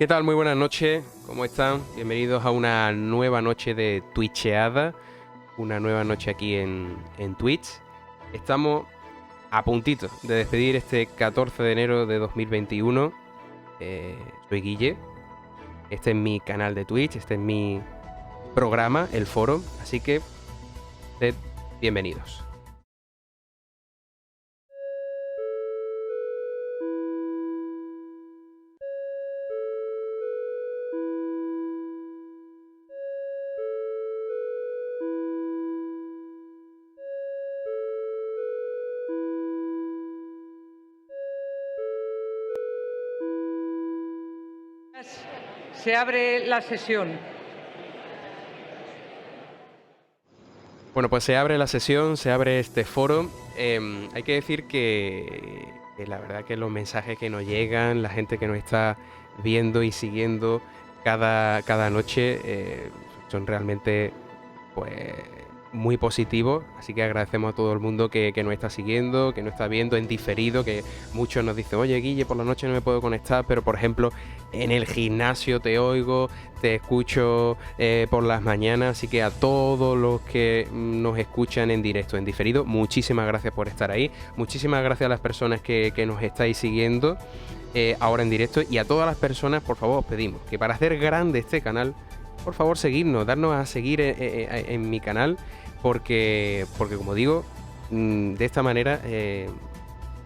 tal? Muy buenas noches, ¿cómo están? Bienvenidos a una nueva noche de Twitcheada, una nueva noche aquí en Twitch. Estamos a puntito de despedir este 14 de enero de 2021. Soy Guille, este es mi canal de Twitch, este es mi programa, el foro, así que sed bienvenidos. Se abre la sesión. Bueno, pues se abre la sesión, se abre este foro. Hay que decir que la verdad que los mensajes que nos llegan, la gente que nos está viendo y siguiendo cada noche son realmente pues muy positivos. Así que agradecemos a todo el mundo que nos está siguiendo, que nos está viendo en diferido, que muchos nos dicen, oye Guille, por la noche no me puedo conectar, pero por ejemplo en el gimnasio te oigo, te escucho por las mañanas. Así que a todos los que nos escuchan en directo, en diferido, muchísimas gracias por estar ahí. Muchísimas gracias a las personas que nos estáis siguiendo ahora en directo. Y a todas las personas, por favor, os pedimos que para hacer grande este canal, por favor, seguidnos, darnos a seguir en mi canal, porque como digo, de esta manera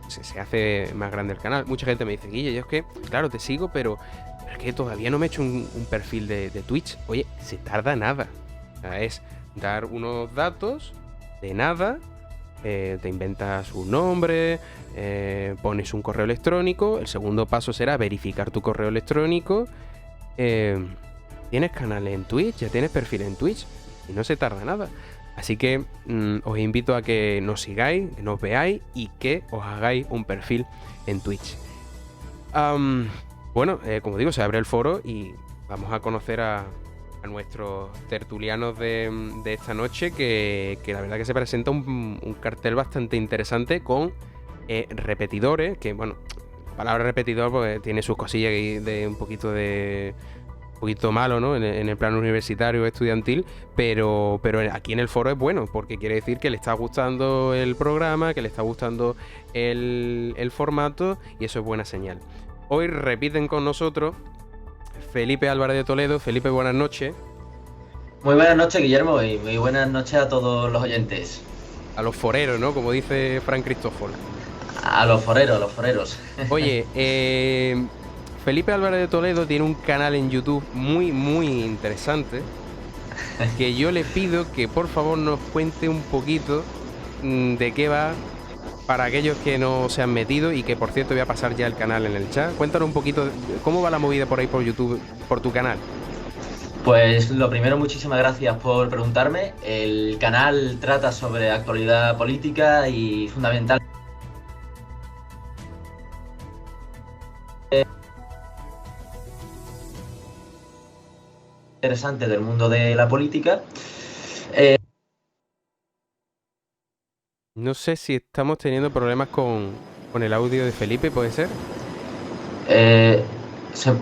se hace más grande el canal. Mucha gente me dice, Guille, yo es que, claro, te sigo, pero es que todavía no me he hecho un perfil de Twitch. Oye, se tarda nada. O sea, es dar unos datos de nada, te inventas un nombre, pones un correo electrónico. El segundo paso será verificar tu correo electrónico. Tienes canal en Twitch, ya tienes perfil en Twitch y no se tarda nada. Así que os invito a que nos sigáis, que nos veáis y que os hagáis un perfil en Twitch. Bueno, como digo, se abre el foro y vamos a conocer a nuestros tertulianos de esta noche, que la verdad que se presenta un cartel bastante interesante con repetidores, que bueno, la palabra repetidor pues, tiene sus cosillas de un poquito malo, ¿no? En el plano universitario estudiantil, pero aquí en el foro es bueno, porque quiere decir que le está gustando el programa, que le está gustando el formato, y eso es buena señal. Hoy repiten con nosotros Felipe Álvarez de Toledo. Felipe, buenas noches. Muy buenas noches, Guillermo, y muy buenas noches a todos los oyentes. A los foreros, ¿no? Como dice Frank Cristóforo. A los foreros. Oye, Felipe Álvarez de Toledo tiene un canal en YouTube muy interesante, que yo le pido que por favor nos cuente un poquito de qué va, para aquellos que no se han metido, y que por cierto voy a pasar ya el canal en el chat. Cuéntanos un poquito cómo va la movida por ahí por YouTube, por tu canal. Pues lo primero, muchísimas gracias por preguntarme. El canal trata sobre actualidad política y fundamental interesante del mundo de la política. No sé si estamos teniendo problemas con el audio de Felipe, ¿puede ser?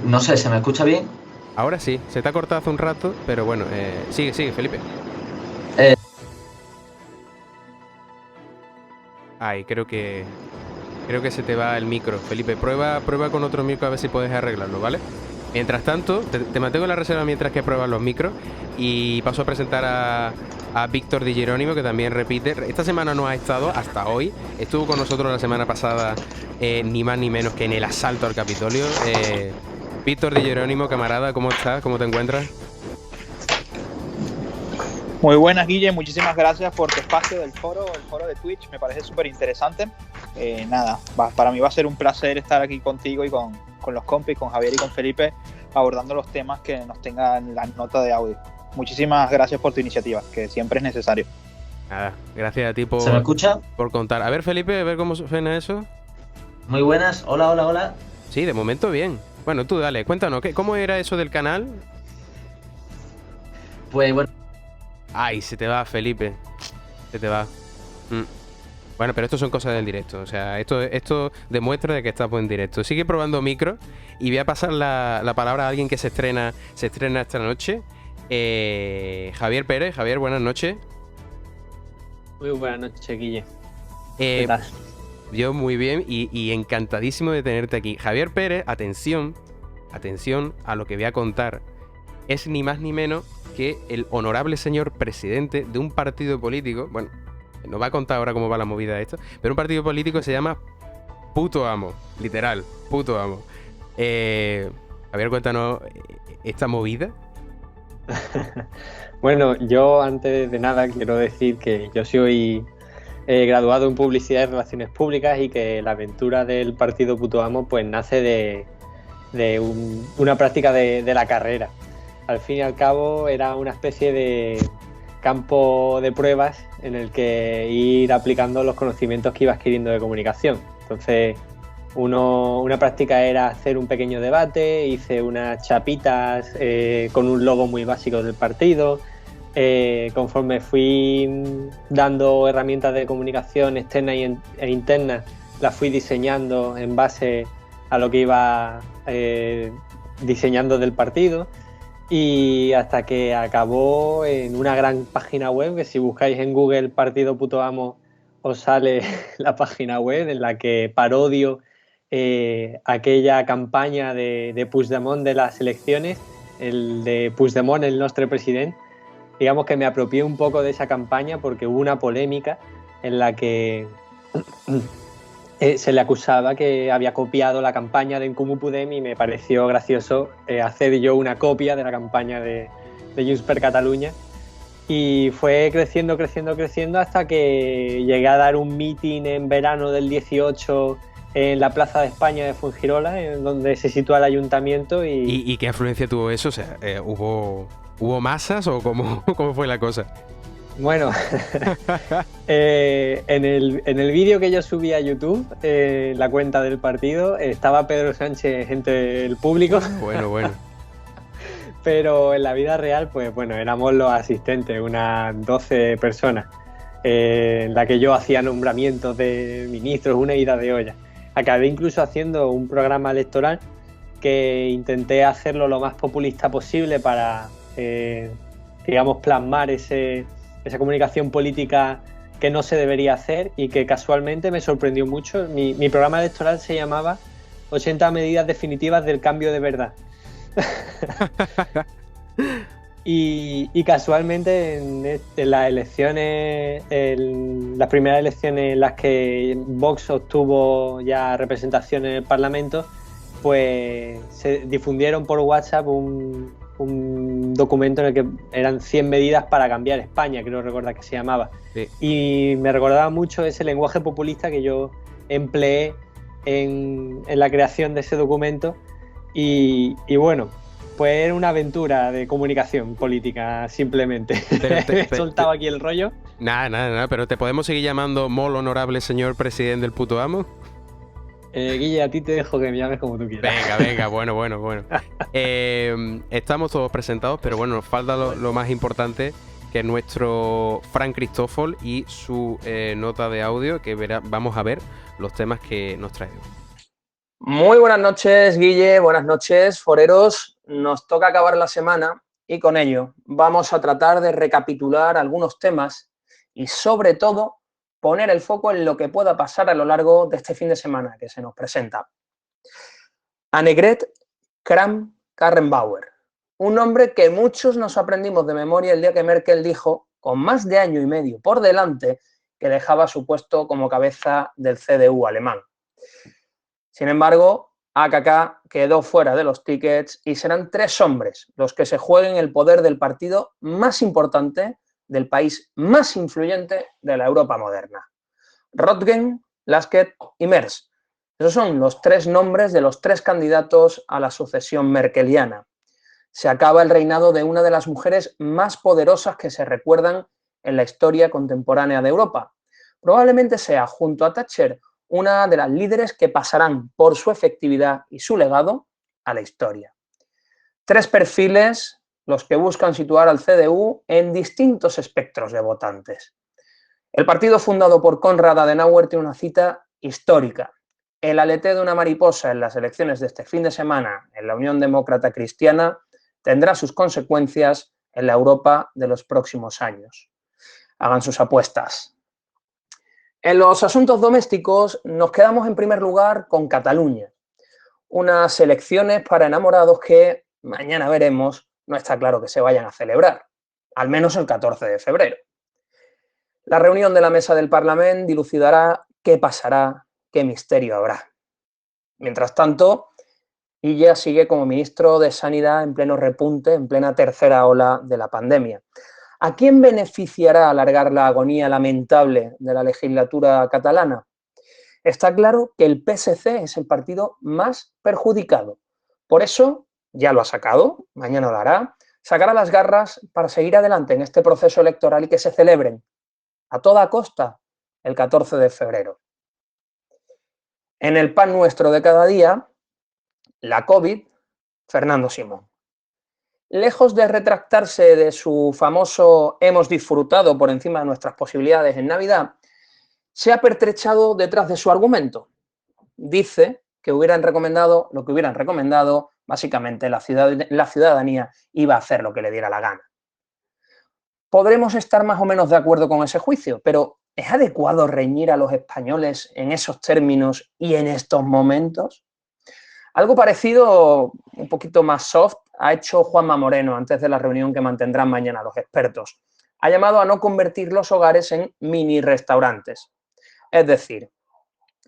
No sé, ¿se me escucha bien? Ahora sí, se te ha cortado hace un rato, pero bueno, sigue, Felipe. Ay, creo que se te va el micro. Felipe, prueba con otro micro a ver si puedes arreglarlo, ¿vale? Mientras tanto, te mantengo en la reserva mientras que pruebas los micros, y paso a presentar a Víctor Di Jerónimo, que también repite. Esta semana no ha estado hasta hoy. Estuvo con nosotros la semana pasada, ni más ni menos que en el asalto al Capitolio. Víctor Di Jerónimo, camarada, ¿cómo estás? ¿Cómo te encuentras? Muy buenas, Guille, muchísimas gracias por tu espacio del foro, el foro de Twitch, me parece súper interesante. Para mí va a ser un placer estar aquí contigo y con los compis, con Javier y con Felipe, abordando los temas que nos tengan la nota de audio. Muchísimas gracias por tu iniciativa, que siempre es necesario. Nada, gracias a ti por... ¿Se me escucha? Por contar. A ver, Felipe, a ver cómo suena eso. Muy buenas, hola. Sí, de momento bien. Bueno, tú dale, cuéntanos, ¿cómo era eso del canal? Pues bueno. Ay, se te va, Felipe. Se te va. Bueno, pero esto son cosas del directo. O sea, esto demuestra de que estamos en directo. Sigue probando micro y voy a pasar la palabra a alguien que se estrena esta noche. Javier Pérez. Javier, buenas noches. Muy buenas noches, Guille. ¿Qué tal? Yo muy bien y encantadísimo de tenerte aquí. Javier Pérez, atención a lo que voy a contar. Es ni más ni menos que el honorable señor presidente de un partido político. Bueno, nos va a contar ahora cómo va la movida de esto. Pero un partido político se llama Puto Amo. Literal, Puto Amo. Javier, cuéntanos esta movida. Bueno, yo antes de nada quiero decir que yo soy graduado en Publicidad y Relaciones Públicas y que la aventura del partido Puto Amo pues nace de una práctica de la carrera. Al fin y al cabo era una especie de campo de pruebas en el que ir aplicando los conocimientos que iba adquiriendo de comunicación. Entonces, una práctica era hacer un pequeño debate, hice unas chapitas con un logo muy básico del partido. Conforme fui dando herramientas de comunicación externas e internas, las fui diseñando en base a lo que iba diseñando del partido, y hasta que acabó en una gran página web, que si buscáis en Google Partido Puto Amo os sale la página web en la que parodio aquella campaña de Puigdemont de las elecciones, el de Puigdemont, el nostre president. Digamos que me apropié un poco de esa campaña porque hubo una polémica en la que se le acusaba que había copiado la campaña de En Comú Podem, y me pareció gracioso hacer yo una copia de la campaña de Junts per Catalunya. Y fue creciendo hasta que llegué a dar un meeting en verano del 18 en la Plaza de España de Fuengirola, en donde se sitúa el ayuntamiento. ¿Y qué afluencia tuvo eso? O sea, ¿hubo masas o cómo fue la cosa? Bueno, en el vídeo que yo subí a YouTube, la cuenta del partido, estaba Pedro Sánchez entre el público. Bueno. Pero en la vida real, pues bueno, éramos los asistentes, unas 12 personas, en la que yo hacía nombramientos de ministros, una ida de olla. Acabé incluso haciendo un programa electoral que intenté hacerlo lo más populista posible para, digamos, plasmar esa comunicación política que no se debería hacer, y que casualmente me sorprendió mucho. Mi programa electoral se llamaba 80 medidas definitivas del cambio de verdad. y casualmente en las elecciones, las primeras elecciones en las que Vox obtuvo ya representación en el Parlamento, pues se difundieron por WhatsApp un documento en el que eran 100 medidas para cambiar España, creo recordar que se llamaba. Sí. Y me recordaba mucho ese lenguaje populista que yo empleé en la creación de ese documento. Y bueno, pues era una aventura de comunicación política, simplemente. He soltado aquí el rollo. Nada, pero ¿te podemos seguir llamando Mol Honorable Señor Presidente del Puto Amo? Guille, a ti te dejo que me llames como tú quieras. Venga, bueno. Estamos todos presentados, pero bueno, nos falta lo más importante, que es nuestro Fran Cristófol y su nota de audio, que vamos a ver los temas que nos trae. Muy buenas noches, Guille, buenas noches, foreros. Nos toca acabar la semana y con ello vamos a tratar de recapitular algunos temas y, sobre todo, poner el foco en lo que pueda pasar a lo largo de este fin de semana que se nos presenta. Annegret Kramp-Karrenbauer, un nombre que muchos nos aprendimos de memoria el día que Merkel dijo, con más de año y medio por delante, que dejaba su puesto como cabeza del CDU alemán. Sin embargo, AKK quedó fuera de los tickets y serán 3 hombres los que se jueguen el poder del partido más importante del país más influyente de la Europa moderna. Röttgen, Laschet y Merz. Esos son los 3 nombres de los 3 candidatos a la sucesión merkeliana. Se acaba el reinado de una de las mujeres más poderosas que se recuerdan en la historia contemporánea de Europa. Probablemente sea, junto a Thatcher, una de las líderes que pasarán por su efectividad y su legado a la historia. 3 perfiles los que buscan situar al CDU en distintos espectros de votantes. El partido fundado por Konrad Adenauer tiene una cita histórica. El aleteo de una mariposa en las elecciones de este fin de semana en la Unión Demócrata Cristiana tendrá sus consecuencias en la Europa de los próximos años. Hagan sus apuestas. En los asuntos domésticos nos quedamos en primer lugar con Cataluña. Unas elecciones para enamorados que, mañana veremos, no está claro que se vayan a celebrar, al menos el 14 de febrero. La reunión de la mesa del Parlamento dilucidará qué pasará, qué misterio habrá. Mientras tanto, Illa sigue como ministro de Sanidad en pleno repunte, en plena tercera ola de la pandemia. ¿A quién beneficiará alargar la agonía lamentable de la legislatura catalana? Está claro que el PSC es el partido más perjudicado. Por eso, ya lo ha sacado, mañana lo hará, sacará las garras para seguir adelante en este proceso electoral y que se celebren a toda costa el 14 de febrero. En el pan nuestro de cada día, la COVID, Fernando Simón. Lejos de retractarse de su famoso hemos disfrutado por encima de nuestras posibilidades en Navidad, se ha pertrechado detrás de su argumento. Dice que hubieran recomendado lo que hubieran recomendado, básicamente la ciudadanía iba a hacer lo que le diera la gana. Podremos estar más o menos de acuerdo con ese juicio, pero ¿es adecuado reñir a los españoles en esos términos y en estos momentos? Algo parecido, un poquito más soft, ha hecho Juanma Moreno antes de la reunión que mantendrán mañana los expertos. Ha llamado a no convertir los hogares en mini restaurantes. Es decir,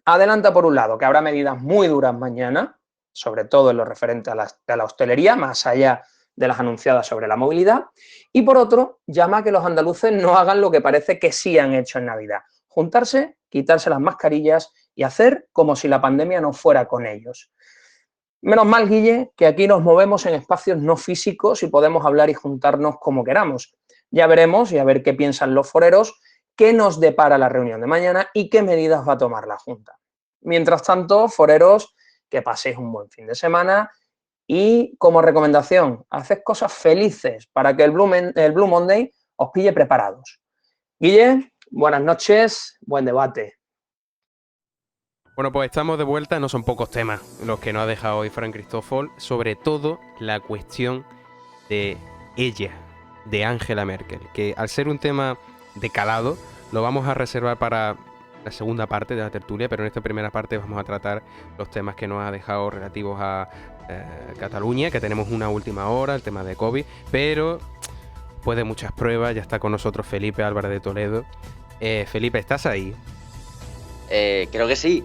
adelanta por un lado que habrá medidas muy duras mañana, sobre todo en lo referente a la hostelería, más allá de las anunciadas sobre la movilidad, y por otro, llama a que los andaluces no hagan lo que parece que sí han hecho en Navidad: juntarse, quitarse las mascarillas y hacer como si la pandemia no fuera con ellos. Menos mal, Guille, que aquí nos movemos en espacios no físicos y podemos hablar y juntarnos como queramos. Ya veremos y a ver qué piensan los foreros, qué nos depara la reunión de mañana y qué medidas va a tomar la Junta. Mientras tanto, foreros, que paséis un buen fin de semana y, como recomendación, haced cosas felices para que el Blue Monday os pille preparados. Guille, buenas noches, buen debate. Bueno, pues estamos de vuelta, no son pocos temas los que nos ha dejado hoy Fran Cristófol, sobre todo la cuestión de ella, de Angela Merkel, que al ser un tema de calado, lo vamos a reservar para la segunda parte de la tertulia, pero en esta primera parte vamos a tratar los temas que nos ha dejado relativos a Cataluña, que tenemos una última hora, el tema de COVID, pero después de muchas pruebas ya está con nosotros Felipe Álvarez de Toledo. Felipe, ¿estás ahí? Creo que sí.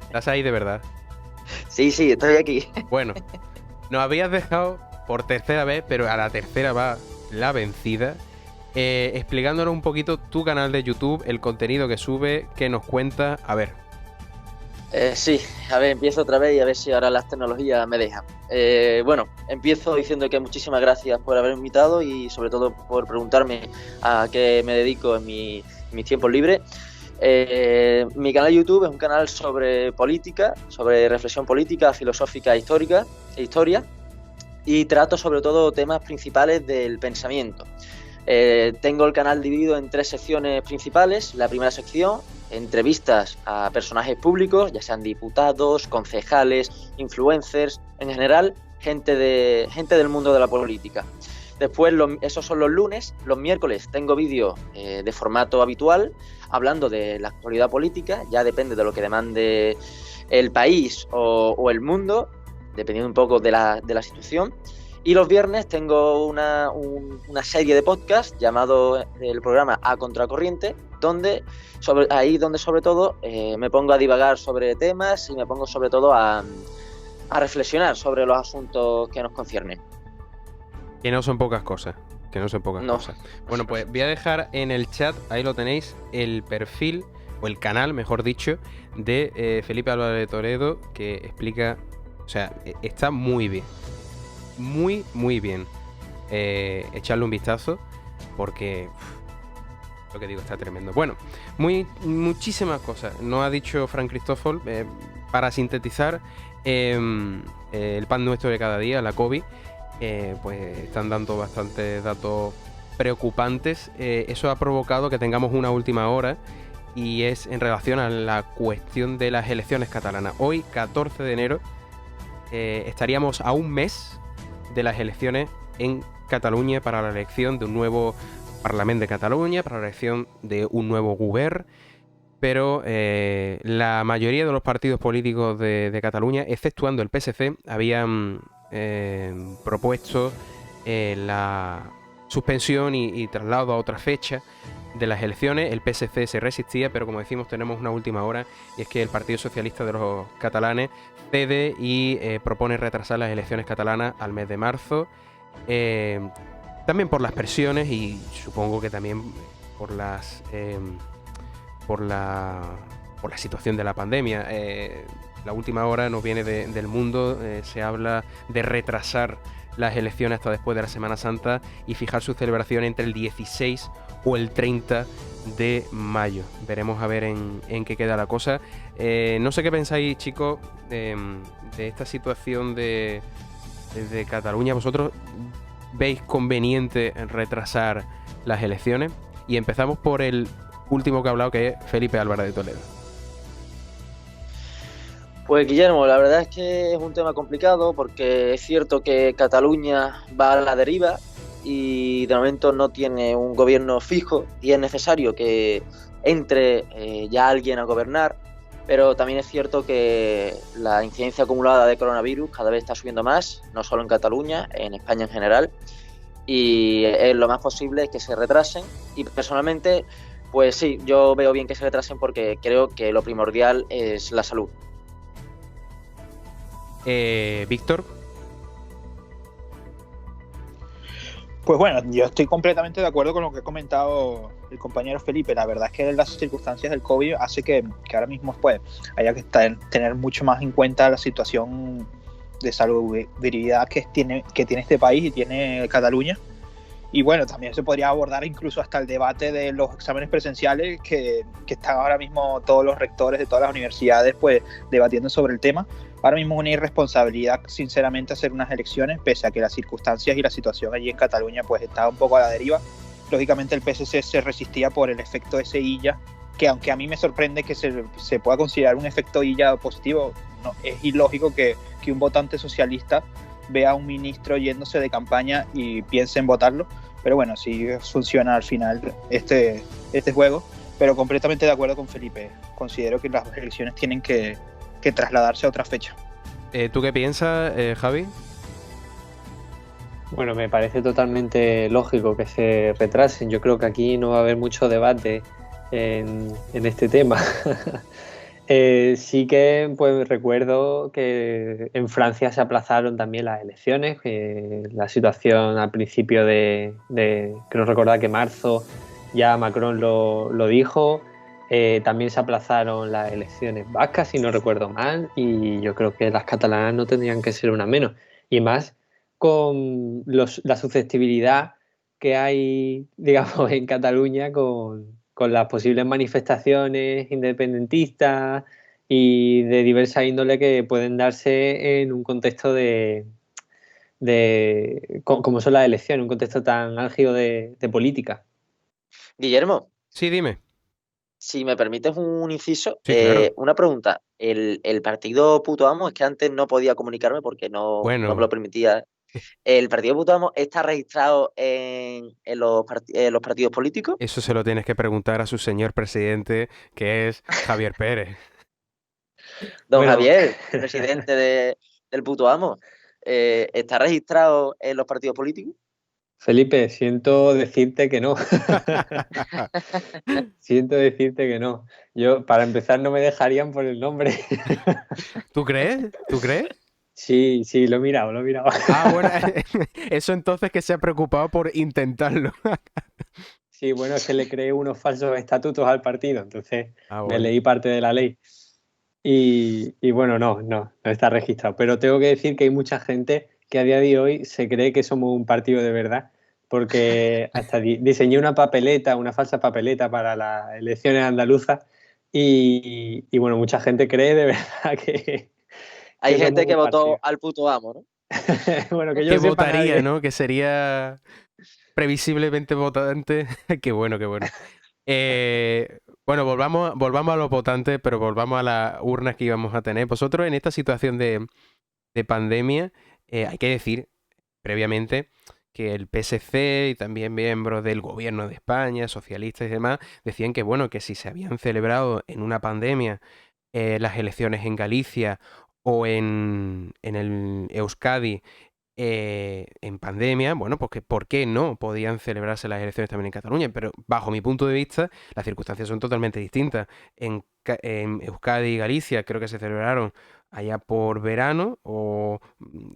¿Estás ahí de verdad? Sí, estoy aquí. Bueno, nos habías dejado por tercera vez, pero a la tercera va la vencida, explicándonos un poquito tu canal de YouTube, el contenido que sube, qué nos cuenta. A ver. Sí, a ver, empiezo otra vez y a ver si ahora las tecnologías me dejan. Bueno, empiezo diciendo que muchísimas gracias por haberme invitado y sobre todo por preguntarme a qué me dedico en mis tiempos libres. Mi canal de YouTube es un canal sobre política, sobre reflexión política, filosófica, histórica e historia, y trato sobre todo temas principales del pensamiento. Tengo el canal dividido en 3 secciones principales. La primera sección, entrevistas a personajes públicos, ya sean diputados, concejales, influencers, en general, gente del mundo de la política. Después, esos son los lunes. Los miércoles tengo vídeos de formato habitual, hablando de la actualidad política, ya depende de lo que demande el país o el mundo, dependiendo un poco de la situación. Y los viernes tengo una serie de podcasts llamado el programa A Contracorriente, donde sobre todo me pongo a divagar sobre temas y me pongo sobre todo a reflexionar sobre los asuntos que nos conciernen. Que no son pocas cosas. Cosas. Bueno, pues voy a dejar en el chat, ahí lo tenéis, el perfil, o el canal, mejor dicho, de Felipe Álvarez de Toledo, que explica, o sea, está muy bien. Muy, muy bien. Echarle un vistazo, porque lo que digo está tremendo. Bueno, muchísimas cosas. Nos ha dicho Fran Cristófol, para sintetizar, el pan nuestro de cada día, la COVID. Pues están dando bastantes datos preocupantes. Eso ha provocado que tengamos una última hora y es en relación a la cuestión de las elecciones catalanas. Hoy, 14 de enero, estaríamos a un mes de las elecciones en Cataluña para la elección de un nuevo Parlamento de Cataluña, para la elección de un nuevo govern, pero la mayoría de los partidos políticos de Cataluña, exceptuando el PSC, habían propuesto la suspensión y traslado a otra fecha de las elecciones. El PSC se resistía, pero como decimos, tenemos una última hora, y es que el Partido Socialista de los Catalanes cede y propone retrasar las elecciones catalanas al mes de marzo, también por las presiones y supongo que también por las por la situación de la pandemia. La última hora nos viene del mundo, se habla de retrasar las elecciones hasta después de la Semana Santa y fijar su celebración entre el 16 o el 30 de mayo. Veremos a ver en qué queda la cosa. No sé qué pensáis, chicos, de esta situación de Cataluña. ¿Vosotros veis conveniente retrasar las elecciones? Y empezamos por el último que ha hablado, que es Felipe Álvarez de Toledo. Pues Guillermo, la verdad es que es un tema complicado porque es cierto que Cataluña va a la deriva y de momento no tiene un gobierno fijo y es necesario que entre ya alguien a gobernar, pero también es cierto que la incidencia acumulada de coronavirus cada vez está subiendo más, no solo en Cataluña, en España en general, y lo más posible es que se retrasen y personalmente, pues sí, yo veo bien que se retrasen porque creo que lo primordial es la salud. Víctor. Pues bueno, yo estoy completamente de acuerdo con lo que ha comentado el compañero Felipe. La verdad es que las circunstancias del COVID hace que ahora mismo pues haya que tener mucho más en cuenta la situación de salubridad que tiene este país y tiene Cataluña. Y bueno, también se podría abordar incluso hasta el debate de los exámenes presenciales que están ahora mismo todos los rectores de todas las universidades pues debatiendo sobre el tema. Ahora mismo es una irresponsabilidad, sinceramente, hacer unas elecciones, pese a que las circunstancias y la situación allí en Cataluña pues está un poco a la deriva. Lógicamente el PSC se resistía por el efecto ese Illa, que aunque a mí me sorprende que se pueda considerar un efecto Illa positivo, no, es ilógico que un votante socialista vea a un ministro yéndose de campaña y piense en votarlo. Pero bueno, sí funciona al final este juego, pero completamente de acuerdo con Felipe. Considero que las elecciones tienen que trasladarse a otra fecha. ¿Tú qué piensas, Javi? Bueno, me parece totalmente lógico que se retrasen. Yo creo que aquí no va a haber mucho debate en este tema. Sí que pues recuerdo que en Francia se aplazaron también las elecciones. La situación al principio creo recordar que marzo ya Macron lo dijo. También se aplazaron las elecciones vascas, si no recuerdo mal, y yo creo que las catalanas no tendrían que ser una menos. Y más con la susceptibilidad que hay, digamos, en Cataluña con las posibles manifestaciones independentistas y de diversa índole que pueden darse en un contexto como son las elecciones, un contexto tan álgido de política. Guillermo. Sí, dime. Si me permites un inciso, sí, claro. Una pregunta. El partido Puto Amo, es que antes no podía comunicarme porque no me lo permitía. ¿El partido Puto Amo está registrado en los partidos políticos? Eso se lo tienes que preguntar a su señor presidente, que es Javier Pérez. Don Javier, presidente del Puto Amo, ¿está registrado en los partidos políticos? Felipe, siento decirte que no. Siento decirte que no. Yo, para empezar, no me dejarían por el nombre. ¿Tú crees? ¿Tú crees? Sí, lo he mirado. Ah, bueno, eso entonces que se ha preocupado por intentarlo. Sí, bueno, es que le creé unos falsos estatutos al partido, entonces me leí parte de la ley. Y bueno, no está registrado. Pero tengo que decir que hay mucha gente que a día de hoy se cree que somos un partido de verdad, porque hasta diseñé una falsa papeleta para las elecciones andaluzas y bueno, mucha gente cree de verdad que... Hay gente que votó al Puto Amo, ¿no? Bueno, que yo votaría, ¿no? Que sería... previsiblemente votante. Qué bueno, qué bueno. Bueno, volvamos a los votantes, pero volvamos a las urnas que íbamos a tener. Vosotros en esta situación de pandemia, hay que decir previamente que el PSC y también miembros del gobierno de España, socialistas y demás, decían que bueno, que si se habían celebrado en una pandemia las elecciones en Galicia o en el Euskadi en pandemia, bueno, pues que por qué no podían celebrarse las elecciones también en Cataluña, pero bajo mi punto de vista las circunstancias son totalmente distintas. En Euskadi y Galicia creo que se celebraron allá por verano o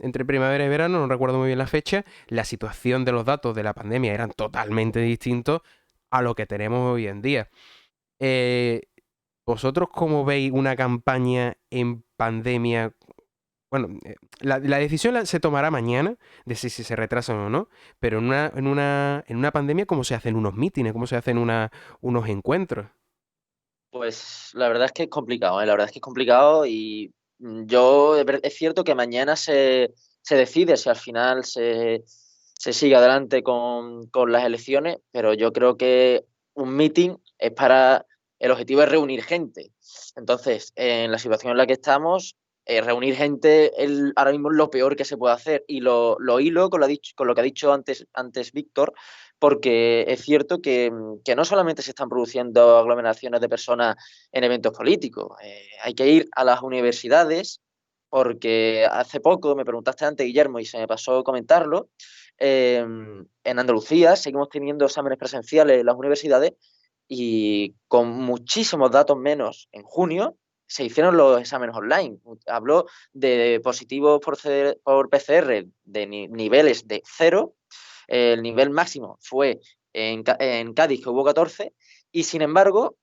entre primavera y verano, no recuerdo muy bien la fecha. La situación de los datos de la pandemia eran totalmente distintos a lo que tenemos hoy en día. Eh, ¿Vosotros cómo veis una campaña en pandemia? Bueno, la decisión se tomará mañana de si se retrasan o no, pero en una pandemia, ¿cómo se hacen unos mítines? ¿Cómo se hacen unos encuentros? Pues la verdad es que es complicado, ¿eh? La verdad es que es complicado y es cierto que mañana se decide si al final se sigue adelante con las elecciones, pero yo creo que un meeting es para, el objetivo es reunir gente. Entonces, en la situación en la que estamos, reunir gente ahora mismo es lo peor que se puede hacer y lo hilo con lo que ha dicho antes Víctor, porque es cierto que no solamente se están produciendo aglomeraciones de personas en eventos políticos, hay que ir a las universidades, porque hace poco, me preguntaste antes, Guillermo, y se me pasó comentarlo, en Andalucía seguimos teniendo exámenes presenciales en las universidades y con muchísimos datos menos en junio se hicieron los exámenes online. Habló de positivos por PCR de niveles de 0. El nivel máximo fue en Cádiz, que hubo 14, y sin embargo,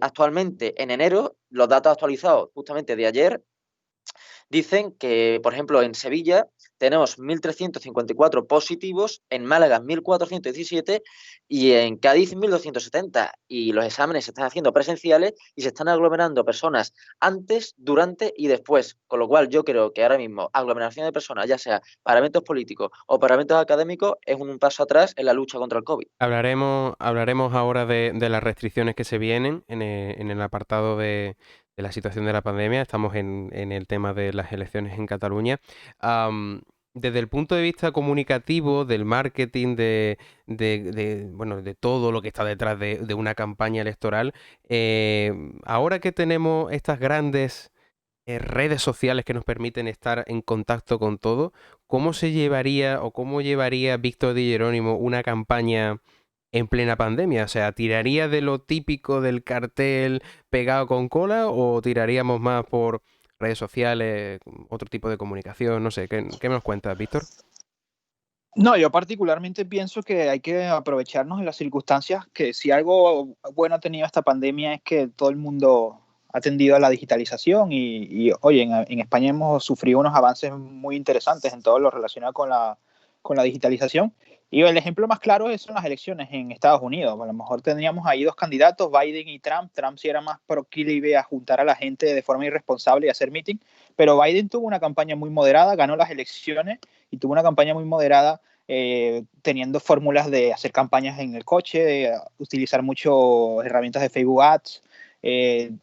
actualmente en enero, los datos actualizados justamente de ayer dicen que, por ejemplo, en Sevilla tenemos 1.354 positivos, en Málaga 1.417 y en Cádiz 1.270. Y los exámenes se están haciendo presenciales y se están aglomerando personas antes, durante y después. Con lo cual yo creo que ahora mismo aglomeración de personas, ya sea para eventos políticos o para eventos académicos, es un paso atrás en la lucha contra el COVID. Hablaremos ahora de las restricciones que se vienen en el apartado de la situación de la pandemia. Estamos en el tema de las elecciones en Cataluña. Desde el punto de vista comunicativo, del marketing, bueno, de todo lo que está detrás de una campaña electoral, ahora que tenemos estas grandes redes sociales que nos permiten estar en contacto con todo, ¿cómo se llevaría o cómo llevaría Víctor Di Jerónimo una campaña en plena pandemia? O sea, ¿tiraría de lo típico del cartel pegado con cola o tiraríamos más por redes sociales, otro tipo de comunicación? No sé, ¿qué me nos cuentas, Víctor? No, yo particularmente pienso que hay que aprovecharnos de las circunstancias, que si algo bueno ha tenido esta pandemia es que todo el mundo ha tendido a la digitalización y oye, en España hemos sufrido unos avances muy interesantes en todo lo relacionado con la digitalización. Y el ejemplo más claro son las elecciones en Estados Unidos. A lo mejor tendríamos ahí dos candidatos, Biden y Trump. Trump sí era más proclive a juntar a la gente de forma irresponsable y hacer meeting, pero Biden tuvo una campaña muy moderada, ganó las elecciones y tuvo una campaña muy moderada, teniendo fórmulas de hacer campañas en el coche, de utilizar mucho herramientas de Facebook Ads.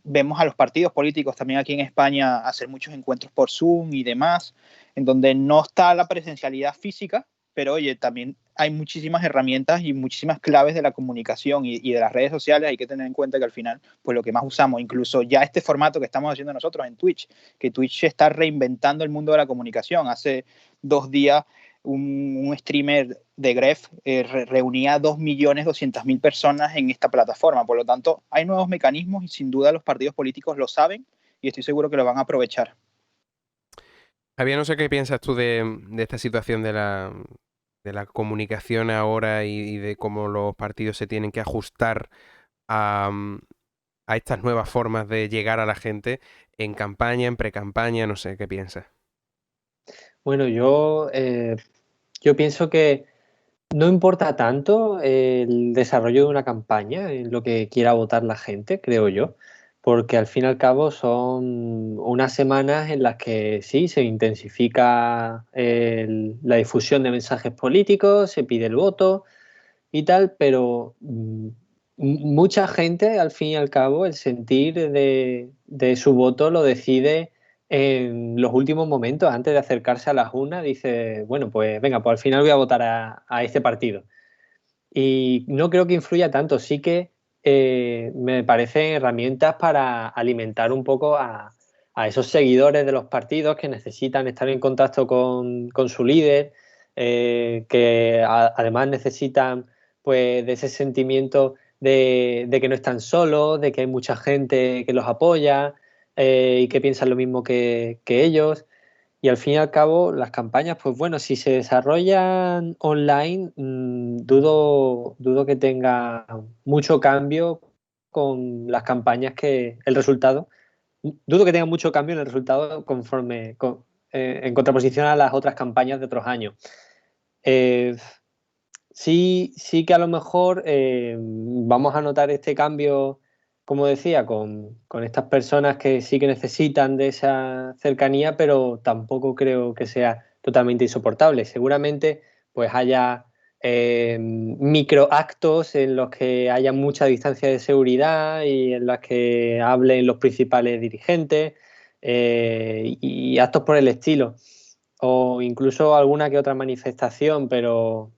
Vemos a los partidos políticos también aquí en España hacer muchos encuentros por Zoom y demás, en donde no está la presencialidad física, pero oye, también hay muchísimas herramientas y muchísimas claves de la comunicación y de las redes sociales. Hay que tener en cuenta que al final, pues lo que más usamos, incluso ya este formato que estamos haciendo nosotros en Twitch, que Twitch está reinventando el mundo de la comunicación. Hace 2 días un streamer de Gref reunía a 2.200.000 personas en esta plataforma. Por lo tanto, hay nuevos mecanismos y sin duda los partidos políticos lo saben y estoy seguro que lo van a aprovechar. Javier, no sé qué piensas tú de esta situación de la comunicación ahora y de cómo los partidos se tienen que ajustar a estas nuevas formas de llegar a la gente en campaña, en pre-campaña, no sé, ¿qué piensas? Bueno, yo pienso que no importa tanto el desarrollo de una campaña en lo que quiera votar la gente, creo yo, porque al fin y al cabo son unas semanas en las que sí se intensifica la difusión de mensajes políticos, se pide el voto, y tal, pero mucha gente, al fin y al cabo, el sentir de su voto lo decide en los últimos momentos, antes de acercarse a las urnas, dice, bueno, pues venga, pues al final voy a votar a este partido. Y no creo que influya tanto, sí que me parecen herramientas para alimentar un poco a esos seguidores de los partidos que necesitan estar en contacto con su líder, además necesitan pues de ese sentimiento de que no están solos, de que hay mucha gente que los apoya y que piensan lo mismo que ellos. Y al fin y al cabo, las campañas, pues bueno, si se desarrollan online, dudo que tenga mucho cambio con las campañas el resultado, dudo que tenga mucho cambio en el resultado en contraposición a las otras campañas de otros años. Eh, sí que a lo mejor vamos a notar este cambio, como decía, con estas personas que sí que necesitan de esa cercanía, pero tampoco creo que sea totalmente insoportable. Seguramente pues haya microactos en los que haya mucha distancia de seguridad y en los que hablen los principales dirigentes y actos por el estilo. O incluso alguna que otra manifestación, pero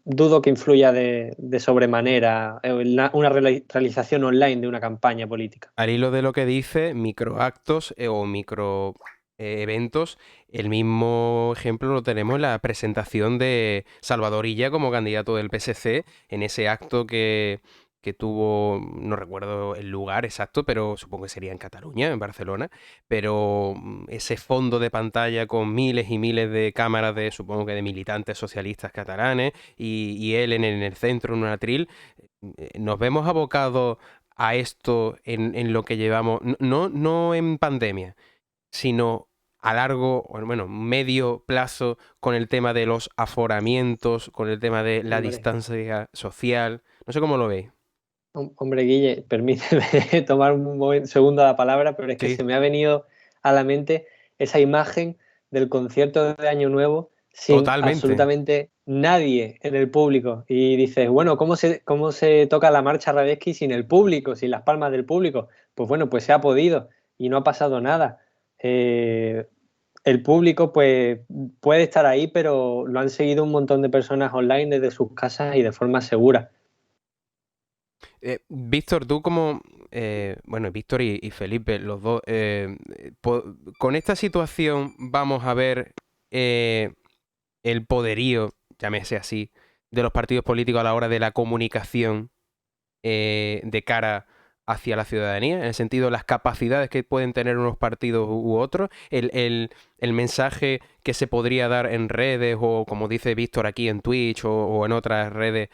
dudo que influya de sobremanera una realización online de una campaña política. Al hilo de lo que dice, microactos o micro eventos, el mismo ejemplo lo tenemos en la presentación de Salvador Illa como candidato del PSC, en ese acto que tuvo, no recuerdo el lugar exacto, pero supongo que sería en Cataluña, en Barcelona, pero ese fondo de pantalla con miles y miles de cámaras de, supongo que de militantes socialistas catalanes, y él en el centro, en un atril, nos vemos abocados a esto en lo que llevamos, no en pandemia, sino a largo, bueno, medio plazo con el tema de los aforamientos, con el tema de la Hombre, distancia social. No sé cómo lo veis. hombre, Guille, permíteme tomar un segundo la palabra, pero es que Sí, se me ha venido a la mente esa imagen del concierto de Año Nuevo sin totalmente. absolutamente nadie en el público. Y dices, bueno, cómo se toca la marcha Radetzky sin el público, sin las palmas del público? Pues bueno, pues se ha podido y no ha pasado nada. Eh, el público pues puede estar ahí, pero lo han seguido un montón de personas online desde sus casas y de forma segura. Víctor, tú como, bueno, Víctor y Felipe, los dos, con esta situación vamos a ver el poderío, llámese así, de los partidos políticos a la hora de la comunicación de cara hacia la ciudadanía, en el sentido de las capacidades que pueden tener unos partidos u otros, el mensaje que se podría dar en redes o como dice Víctor aquí en Twitch o en otras redes,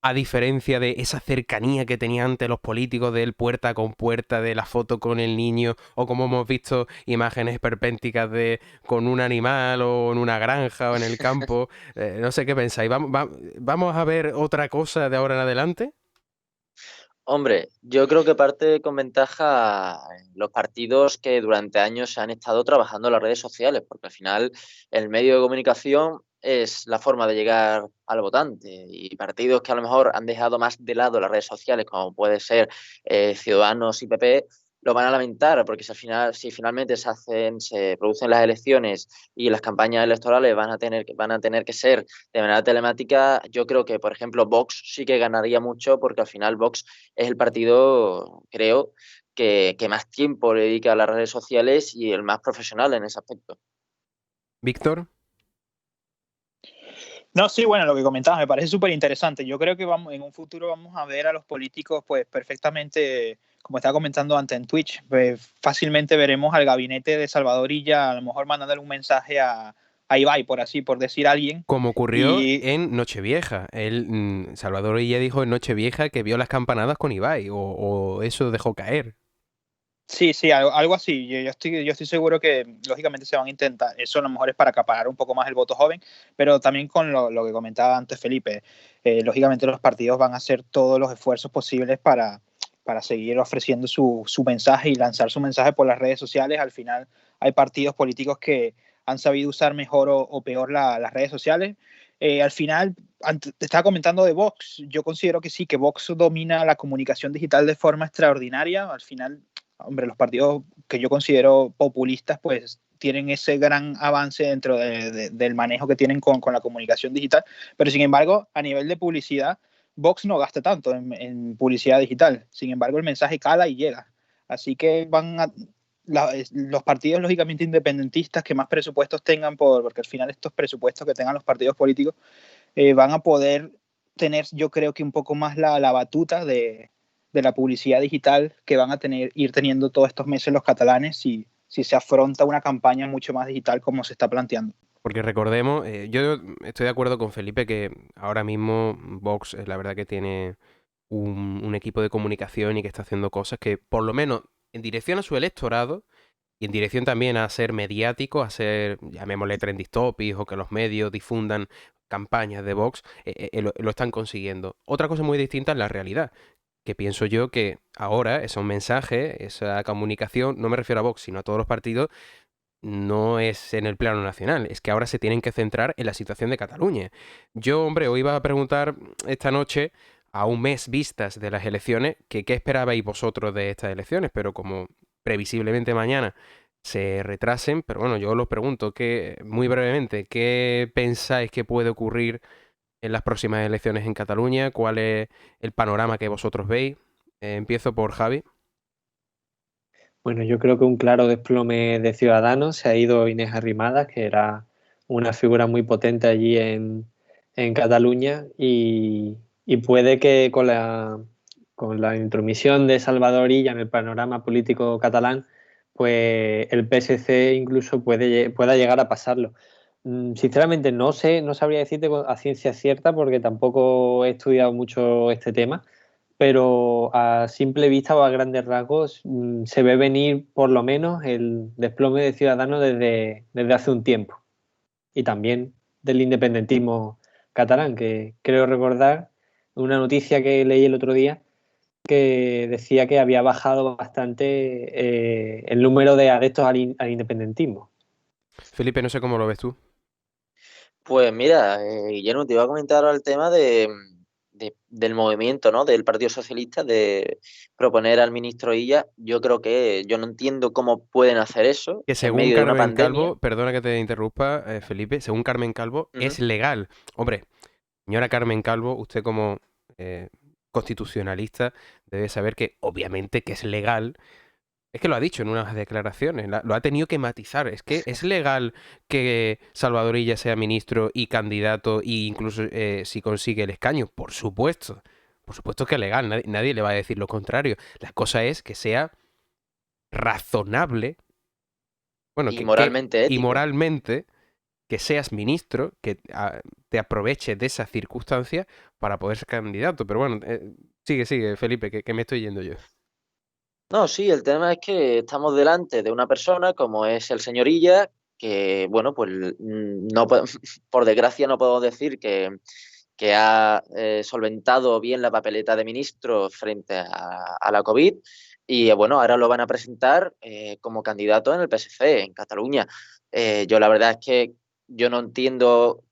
a diferencia de esa cercanía que tenían antes los políticos del puerta con puerta, de la foto con el niño, o como hemos visto imágenes esperpénticas de con un animal o en una granja o en el campo. No sé qué pensáis. ¿Vamos a ver otra cosa de ahora en adelante? Hombre, yo creo que parte con ventaja los partidos que durante años han estado trabajando en las redes sociales, porque al final el medio de comunicación es la forma de llegar al votante y partidos que a lo mejor han dejado más de lado las redes sociales, como puede ser Ciudadanos y PP, lo van a lamentar, porque si al final, si finalmente se producen las elecciones y las campañas electorales van a tener que ser de manera telemática, yo creo que, por ejemplo, Vox sí que ganaría mucho, porque al final Vox es el partido, creo, que más tiempo le dedica a las redes sociales y el más profesional en ese aspecto. Víctor. No, sí, bueno, lo que comentabas me parece súper interesante. Yo creo que en un futuro vamos a ver a los políticos pues perfectamente, como estaba comentando antes en Twitch, pues, fácilmente veremos al gabinete de Salvador Illa a lo mejor mandándole un mensaje a Ibai, por decir a alguien. Como ocurrió Y en Nochevieja. Salvador Illa dijo en Nochevieja que vio las campanadas con Ibai, o eso dejó caer. sí, algo así. Yo estoy seguro que lógicamente se van a intentar. Eso a lo mejor es para acaparar un poco más el voto joven, pero también con lo que comentaba antes Felipe, lógicamente los partidos van a hacer todos los esfuerzos posibles para seguir ofreciendo su mensaje y lanzar su mensaje por las redes sociales. Al final hay partidos políticos que han sabido usar mejor o peor las redes sociales. Al final, te estaba comentando de Vox, yo considero que sí, que Vox domina la comunicación digital de forma extraordinaria. Al final, hombre, los partidos que yo considero populistas, pues tienen ese gran avance dentro del manejo que tienen con la comunicación digital, pero sin embargo, a nivel de publicidad, Vox no gasta tanto en publicidad digital, sin embargo, el mensaje cala y llega. Así que los partidos lógicamente independentistas que más presupuestos tengan, porque al final estos presupuestos que tengan los partidos políticos van a poder tener, yo creo que un poco más la batuta de la publicidad digital que van a ir teniendo todos estos meses los catalanes si se afronta una campaña mucho más digital como se está planteando. Porque recordemos, yo estoy de acuerdo con Felipe que ahora mismo Vox, la verdad que tiene un equipo de comunicación y que está haciendo cosas que, por lo menos, en dirección a su electorado y en dirección también a ser mediático, a ser, llamémosle trending topics o que los medios difundan campañas de Vox, lo están consiguiendo. Otra cosa muy distinta es la realidad, que pienso yo que ahora esos mensajes, esa comunicación, no me refiero a Vox, sino a todos los partidos, no es en el plano nacional, es que ahora se tienen que centrar en la situación de Cataluña. Yo, hombre, os iba a preguntar esta noche, a un mes vistas de las elecciones, que qué esperabais vosotros de estas elecciones, pero como previsiblemente mañana se retrasen, pero bueno, yo os pregunto, muy brevemente, ¿qué pensáis que puede ocurrir en las próximas elecciones en Cataluña? ¿Cuál es el panorama que vosotros veis? Empiezo por Javi. Bueno, yo creo que un claro desplome de Ciudadanos. Se ha ido Inés Arrimadas, que era una figura muy potente allí en Cataluña, y puede que con la intromisión de Salvador Illa en el panorama político catalán, pues el PSC incluso pueda llegar a pasarlo. Sinceramente no sé, no sabría decirte a ciencia cierta porque tampoco he estudiado mucho este tema, pero a simple vista o a grandes rasgos se ve venir por lo menos el desplome de Ciudadanos desde hace un tiempo, y también del independentismo catalán, que creo recordar una noticia que leí el otro día que decía que había bajado bastante el número de adeptos al independentismo. Felipe, no sé cómo lo ves tú. Pues mira, Guillermo, te iba a comentar ahora el tema del movimiento, ¿no? Del Partido Socialista, de proponer al ministro Illa. Yo creo que yo no entiendo cómo pueden hacer eso Que en según medio de una Carmen pandemia. Calvo, perdona que te interrumpa, Felipe, según Carmen Calvo, es legal. Hombre, señora Carmen Calvo, usted como constitucionalista debe saber que obviamente que es legal. Es que lo ha dicho en unas declaraciones, lo ha tenido que matizar. Es que es legal que Salvador Illa sea ministro y candidato, e incluso si consigue el escaño. Por supuesto que es legal, nadie le va a decir lo contrario. La cosa es que sea razonable, bueno, Y moralmente y ético. moralmente que seas ministro, que te aproveches de esa circunstancia para poder ser candidato. Pero bueno, sigue, Felipe, que me estoy yendo yo. No, sí, el tema es que estamos delante de una persona como es el señor Illa, que, bueno, pues no, por desgracia no puedo decir que ha solventado bien la papeleta de ministro frente a la COVID, y bueno, ahora lo van a presentar como candidato en el PSC, en Cataluña. Yo la verdad es que yo no entiendo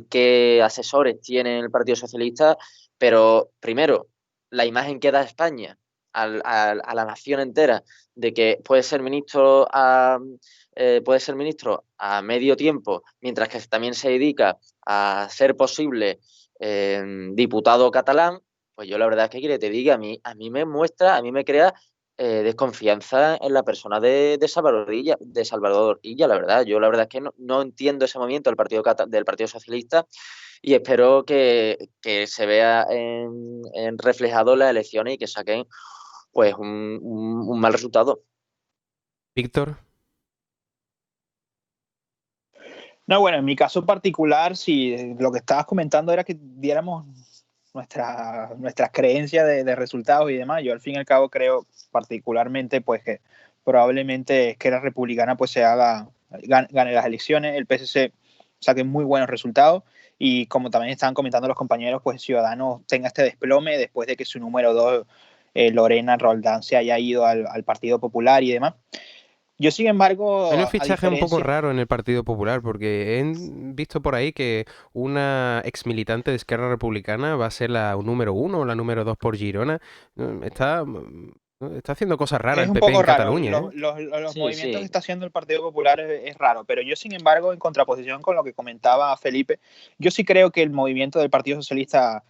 qué asesores tiene el Partido Socialista, pero primero, la imagen que da España a la nación entera de que puede ser ministro a medio tiempo, mientras que también se dedica a ser posible diputado catalán, pues yo la verdad es que quiere te diga, a mí me crea desconfianza en la persona de Salvador Illa, la verdad. Yo la verdad es que no entiendo ese movimiento del Partido Socialista, y espero que se vea en reflejado en las elecciones y que saquen pues un mal resultado. Víctor. No, bueno, en mi caso particular, si lo que estabas comentando era que diéramos nuestras creencias de resultados y demás, yo al fin y al cabo creo particularmente pues que probablemente Esquerra Republicana pues gane las elecciones, el PSC saque muy buenos resultados, y como también estaban comentando los compañeros, pues Ciudadanos tenga este desplome después de que su número 2, Lorena Roldán, se haya ido al Partido Popular y demás. Yo, sin embargo, Hay un a fichaje un poco diferencia... raro en el Partido Popular, porque he visto por ahí que una ex militante de Esquerra Republicana va a ser la número 1 o la número 2 por Girona. Está haciendo cosas raras Es el un PP en poco raro. Cataluña, ¿eh? Los Sí, movimientos que sí. está haciendo el Partido Popular es raro, pero yo, sin embargo, en contraposición con lo que comentaba Felipe, yo sí creo que el movimiento del Partido Socialista,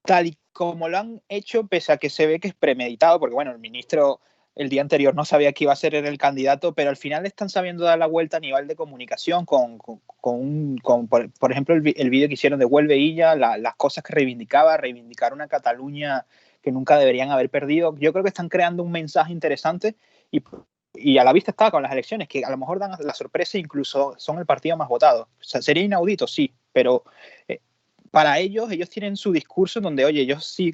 tal y como lo han hecho, pese a que se ve que es premeditado, porque bueno, el ministro el día anterior no sabía que iba a ser el candidato, pero al final están sabiendo dar la vuelta a nivel de comunicación por ejemplo, el vídeo que hicieron de Huelva Illa, las cosas que reivindicar una Cataluña que nunca deberían haber perdido. Yo creo que están creando un mensaje interesante y a la vista está con las elecciones, que a lo mejor dan la sorpresa, incluso son el partido más votado. O sea, sería inaudito, sí, pero para ellos tienen su discurso donde, oye, ellos sí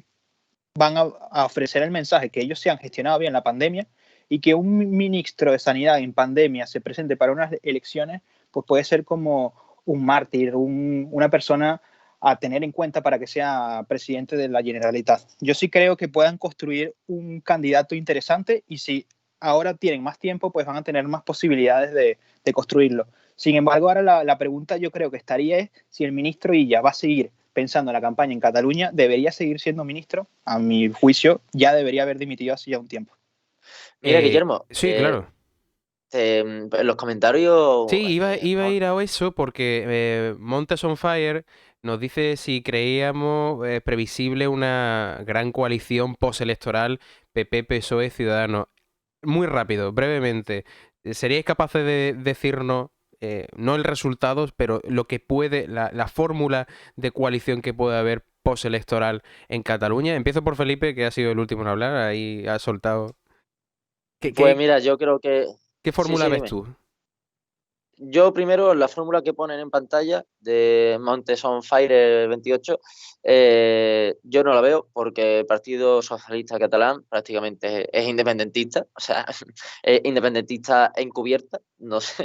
van a ofrecer el mensaje que ellos se han gestionado bien la pandemia y que un ministro de Sanidad en pandemia se presente para unas elecciones, pues puede ser como un mártir, una persona a tener en cuenta para que sea presidente de la Generalitat. Yo sí creo que puedan construir un candidato interesante y si ahora tienen más tiempo, pues van a tener más posibilidades de construirlo. Sin embargo, ahora la pregunta yo creo que estaría es si el ministro Illa va a seguir pensando en la campaña en Cataluña, debería seguir siendo ministro. A mi juicio, ya debería haber dimitido hace ya un tiempo. Mira, Guillermo, Sí, claro. en los comentarios... Sí, iba a ir a eso porque Montes on Fire nos dice si creíamos previsible una gran coalición postelectoral PP, PSOE, Ciudadanos. Muy rápido, brevemente. ¿Seríais capaces de decirnos, no el resultado, pero lo que puede, la fórmula de coalición que puede haber postelectoral en Cataluña? Empiezo por Felipe, que ha sido el último en hablar, ahí ha soltado. ¿Qué, Pues qué, mira, yo creo que... qué Sí, fórmula sí, ves dime. tú? Yo primero, la fórmula que ponen en pantalla de Montes on Fire 28, yo no la veo porque el Partido Socialista Catalán prácticamente es independentista, o sea, es independentista encubierta, no sé,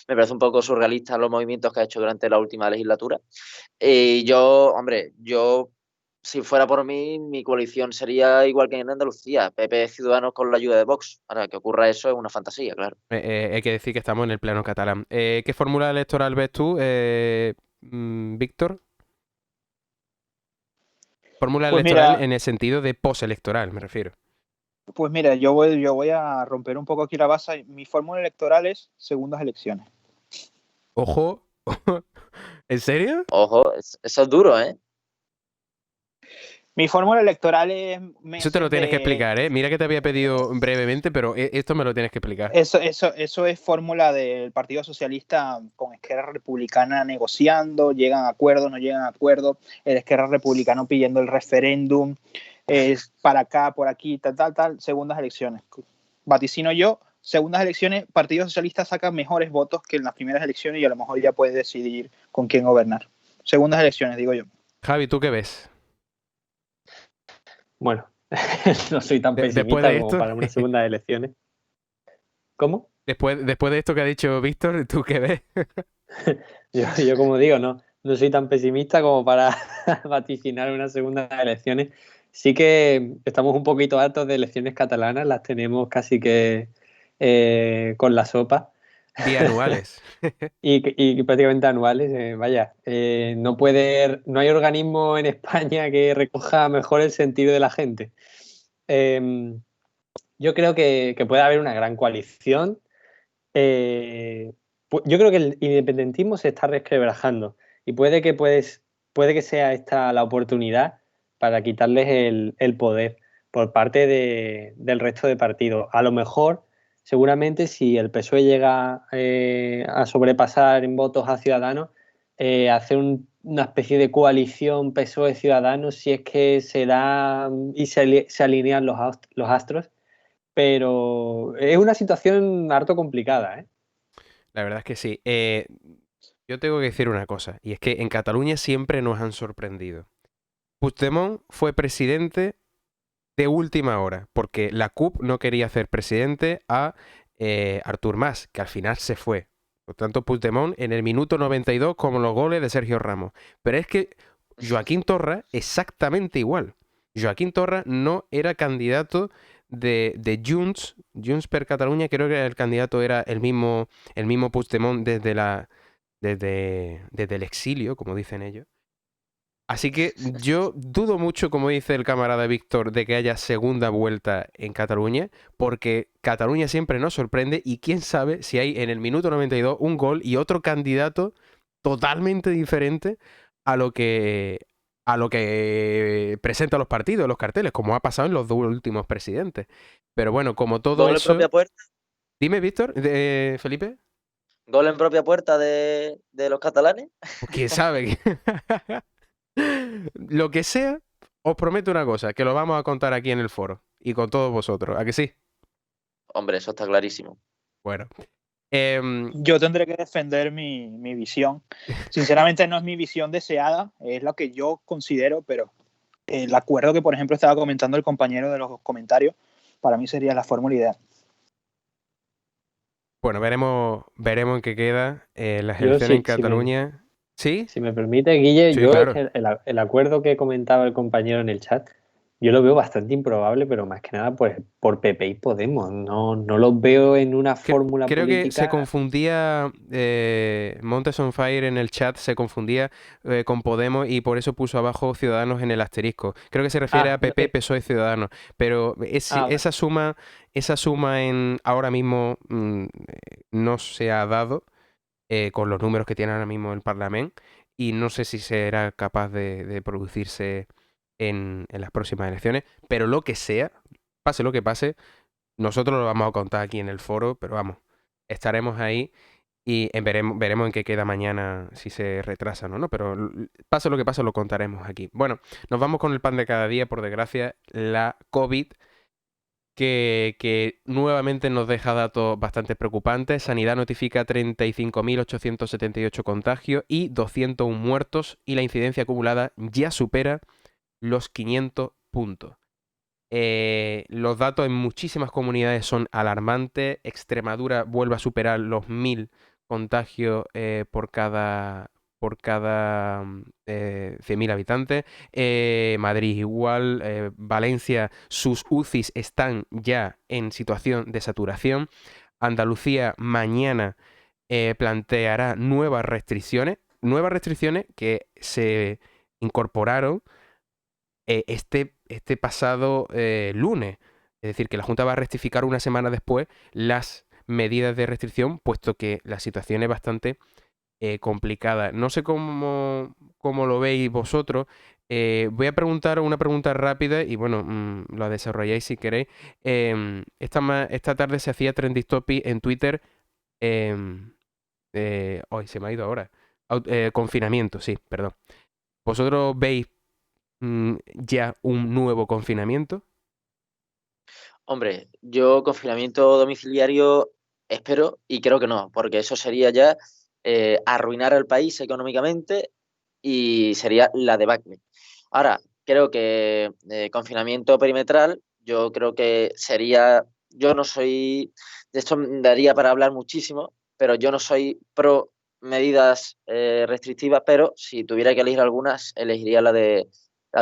me parece un poco surrealista los movimientos que ha hecho durante la última legislatura. Y yo, hombre, si fuera por mí, mi coalición sería igual que en Andalucía, PP Ciudadanos con la ayuda de Vox. Ahora, que ocurra eso es una fantasía, claro. Hay que decir que estamos en el plano catalán. ¿Qué fórmula electoral ves tú, Víctor? Fórmula Pues electoral mira, en el sentido de postelectoral, me refiero. pues mira, yo voy a romper un poco aquí la base. Mi fórmula electoral es segundas elecciones. Ojo, ¿en serio? Ojo, eso es duro, ¿eh? Mi fórmula electoral es Eso te lo meses tienes que de... explicar, ¿eh? Mira que te había pedido brevemente, pero esto me lo tienes que explicar. Eso es fórmula del Partido Socialista con Esquerra Republicana negociando, llegan a acuerdos, no llegan a acuerdos, el Esquerra Republicano pidiendo el referéndum, es para acá, por aquí, tal, segundas elecciones. Vaticino yo, segundas elecciones, Partido Socialista saca mejores votos que en las primeras elecciones y a lo mejor ya puede decidir con quién gobernar. Segundas elecciones, digo yo. Javi, ¿tú qué ves? Bueno, no soy tan Después pesimista de como esto, para unas segundas elecciones. ¿Cómo? después de esto que ha dicho Víctor, ¿tú qué ves? Yo como digo, no soy tan pesimista como para vaticinar unas segundas elecciones. Sí que estamos un poquito hartos de elecciones catalanas, las tenemos casi que con la sopa. Bianuales. Y prácticamente anuales. Vaya, no hay organismo en España que recoja mejor el sentir de la gente. Yo creo que puede haber una gran coalición. Yo creo que el independentismo se está resquebrajando y puede que sea esta la oportunidad para quitarles el poder por parte del resto de partidos. A lo mejor, seguramente, si el PSOE llega a sobrepasar en votos a Ciudadanos, hacer una especie de coalición PSOE-Ciudadanos, si es que se da y se alinean los astros, pero es una situación harto complicada, ¿eh? La verdad es que sí. Yo tengo que decir una cosa, y es que en Cataluña siempre nos han sorprendido. Puigdemont fue presidente de última hora, porque la CUP no quería hacer presidente a Artur Mas, que al final se fue. Por tanto, Puigdemont en el minuto 92 como los goles de Sergio Ramos. Pero es que Joaquín Torra exactamente igual. Joaquín Torra no era candidato de Junts per Catalunya, creo que el candidato era el mismo Puigdemont desde el exilio, como dicen ellos. Así que yo dudo mucho, como dice el camarada Víctor, de que haya segunda vuelta en Cataluña, porque Cataluña siempre nos sorprende y quién sabe si hay en el minuto 92 un gol y otro candidato totalmente diferente a lo que presentan los partidos, los carteles, como ha pasado en los dos últimos presidentes. Pero bueno, como todo ¿Gol en eso... propia puerta? Dime, Víctor, Felipe. ¿Gol en propia puerta de los catalanes? Pues quién sabe. Lo que sea, os prometo una cosa, que lo vamos a contar aquí en el foro y con todos vosotros. ¿A que sí? Hombre, eso está clarísimo. Bueno. Yo tendré que defender mi visión. Sinceramente no es mi visión deseada, es lo que yo considero, pero el acuerdo que, por ejemplo, estaba comentando el compañero de los comentarios, para mí sería la fórmula ideal. Bueno, veremos en qué queda las Yo elecciones en sí, Cataluña. ¿Sí? Si me permite, Guille, Sí, yo claro. es que el acuerdo que comentaba el compañero en el chat, yo lo veo bastante improbable, pero más que nada pues, por PP y Podemos. No lo veo en una fórmula Creo que se política. confundía Montes on Fire en el chat, se confundía con Podemos y por eso puso abajo Ciudadanos en el asterisco. Creo que se refiere a PP, PSOE, Ciudadanos. Pero Vale. esa suma ahora mismo no se ha dado con los números que tiene ahora mismo el Parlamento y no sé si será capaz de producirse en las próximas elecciones. Pero lo que sea, pase lo que pase, nosotros lo vamos a contar aquí en el foro, pero vamos, estaremos ahí y veremos en qué queda mañana, si se retrasa o no, pero pase lo que pase, lo contaremos aquí. Bueno, nos vamos con el pan de cada día, por desgracia, la COVID, que nuevamente nos deja datos bastante preocupantes. Sanidad notifica 35.878 contagios y 201 muertos, y la incidencia acumulada ya supera los 500 puntos. Los datos en muchísimas comunidades son alarmantes. Extremadura vuelve a superar los 1.000 contagios por cada 100.000 habitantes. Madrid igual. Valencia, sus UCIs están ya en situación de saturación. Andalucía mañana planteará nuevas restricciones que se incorporaron este pasado lunes. Es decir, que la Junta va a rectificar una semana después las medidas de restricción, puesto que la situación es bastante complicada. No sé cómo lo veis vosotros. Voy a preguntar una pregunta rápida y bueno, la desarrolláis si queréis. Esta tarde se hacía trending topic en Twitter. Hoy se me ha ido ahora. Confinamiento, sí, perdón. ¿Vosotros veis ya un nuevo confinamiento? Hombre, yo confinamiento domiciliario espero y creo que no, porque eso sería ya arruinar al país económicamente y sería la debacle. Ahora, creo que confinamiento perimetral, yo creo que sería, yo no soy, de esto me daría para hablar muchísimo, pero yo no soy pro medidas restrictivas, pero si tuviera que elegir algunas, elegiría la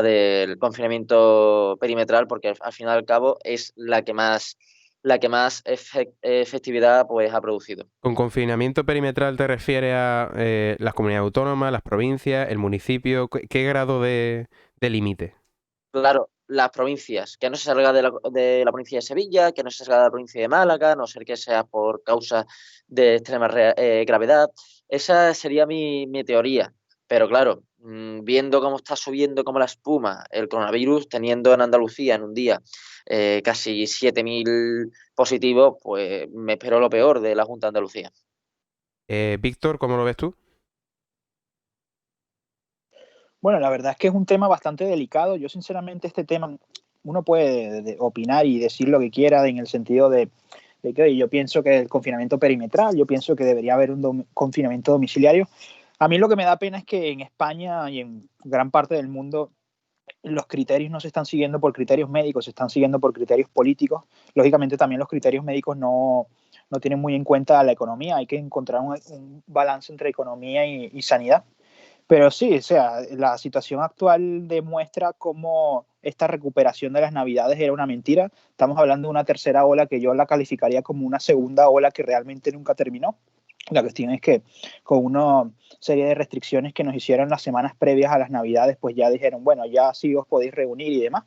del confinamiento perimetral, porque al fin y al cabo es la que más efectividad pues ha producido. ¿Con confinamiento perimetral te refieres a las comunidades autónomas, las provincias, el municipio? ¿Qué grado de límite? Claro, las provincias, que no se salga de la provincia de Sevilla, que no se salga de la provincia de Málaga, a no ser que sea por causa de extrema gravedad. Esa sería mi teoría. Pero claro, viendo cómo está subiendo como la espuma el coronavirus, teniendo en Andalucía en un día casi 7.000 positivos, pues me espero lo peor de la Junta de Andalucía. Víctor, ¿cómo lo ves tú? Bueno, la verdad es que es un tema bastante delicado. Yo sinceramente este tema, uno puede opinar y decir lo que quiera en el sentido de que oye, yo pienso que el confinamiento perimetral, yo pienso que debería haber un confinamiento domiciliario. A mí lo que me da pena es que en España y en gran parte del mundo los criterios no se están siguiendo por criterios médicos, se están siguiendo por criterios políticos. Lógicamente también los criterios médicos no tienen muy en cuenta la economía, hay que encontrar un balance entre economía y sanidad. Pero sí, o sea, la situación actual demuestra cómo esta recuperación de las Navidades era una mentira. Estamos hablando de una tercera ola que yo la calificaría como una segunda ola que realmente nunca terminó. La cuestión es que con una serie de restricciones que nos hicieron las semanas previas a las Navidades, pues ya dijeron, bueno, ya sí os podéis reunir y demás.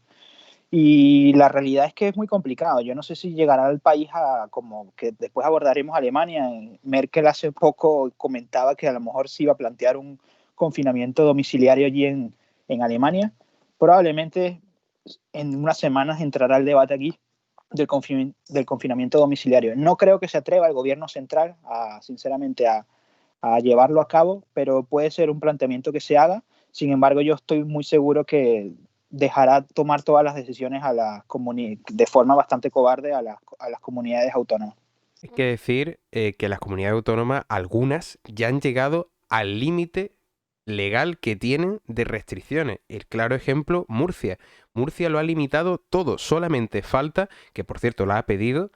Y la realidad es que es muy complicado. Yo no sé si llegará al país como que después abordaremos Alemania. Merkel hace poco comentaba que a lo mejor se iba a plantear un confinamiento domiciliario allí en Alemania. Probablemente en unas semanas entrará el debate aquí del confinamiento domiciliario. No creo que se atreva el gobierno central, sinceramente, a llevarlo a cabo, pero puede ser un planteamiento que se haga. Sin embargo, yo estoy muy seguro que dejará tomar todas las decisiones de forma bastante cobarde a las comunidades autónomas. Hay que decir que las comunidades autónomas, algunas, ya han llegado al límite legal que tienen de restricciones. El claro ejemplo, Murcia. Murcia lo ha limitado todo. Solamente falta, que por cierto lo ha pedido,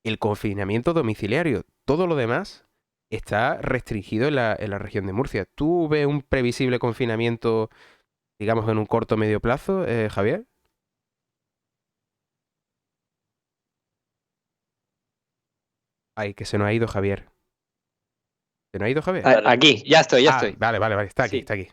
el confinamiento domiciliario. Todo lo demás está restringido en la región de Murcia. ¿Tú ves un previsible confinamiento, digamos, en un corto o medio plazo, Javier? Ay, que se nos ha ido Javier. ¿Se nos ha ido Javier? Aquí, ya estoy. Vale, está aquí, Sí. está aquí.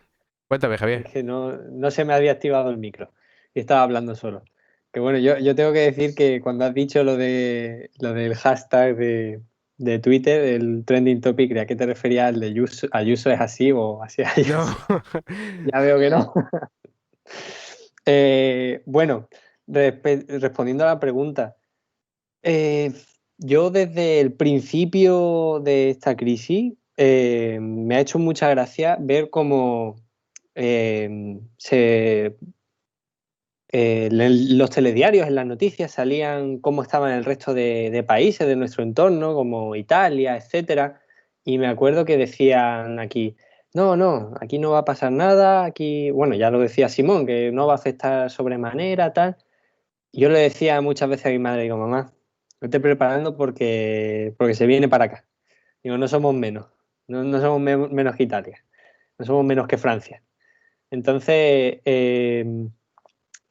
Cuéntame, Javier. Es que no se me había activado el micro y estaba hablando solo. Que bueno, yo tengo que decir que cuando has dicho lo del hashtag de Twitter, el trending topic, ¿a qué te referías? ¿Al de Ayuso es así o así? No. Ya veo que no. Bueno, respondiendo a la pregunta, yo desde el principio de esta crisis me ha hecho mucha gracia ver cómo los telediarios en las noticias salían cómo estaban el resto de países de nuestro entorno, como Italia, etcétera, y me acuerdo que decían aquí, no, aquí no va a pasar nada, aquí, bueno, ya lo decía Simón, que no va a afectar sobremanera, tal. Yo le decía muchas veces a mi madre, digo, mamá, vete preparando porque se viene para acá. Digo, no somos menos, no somos menos que Italia, no somos menos que Francia. Entonces,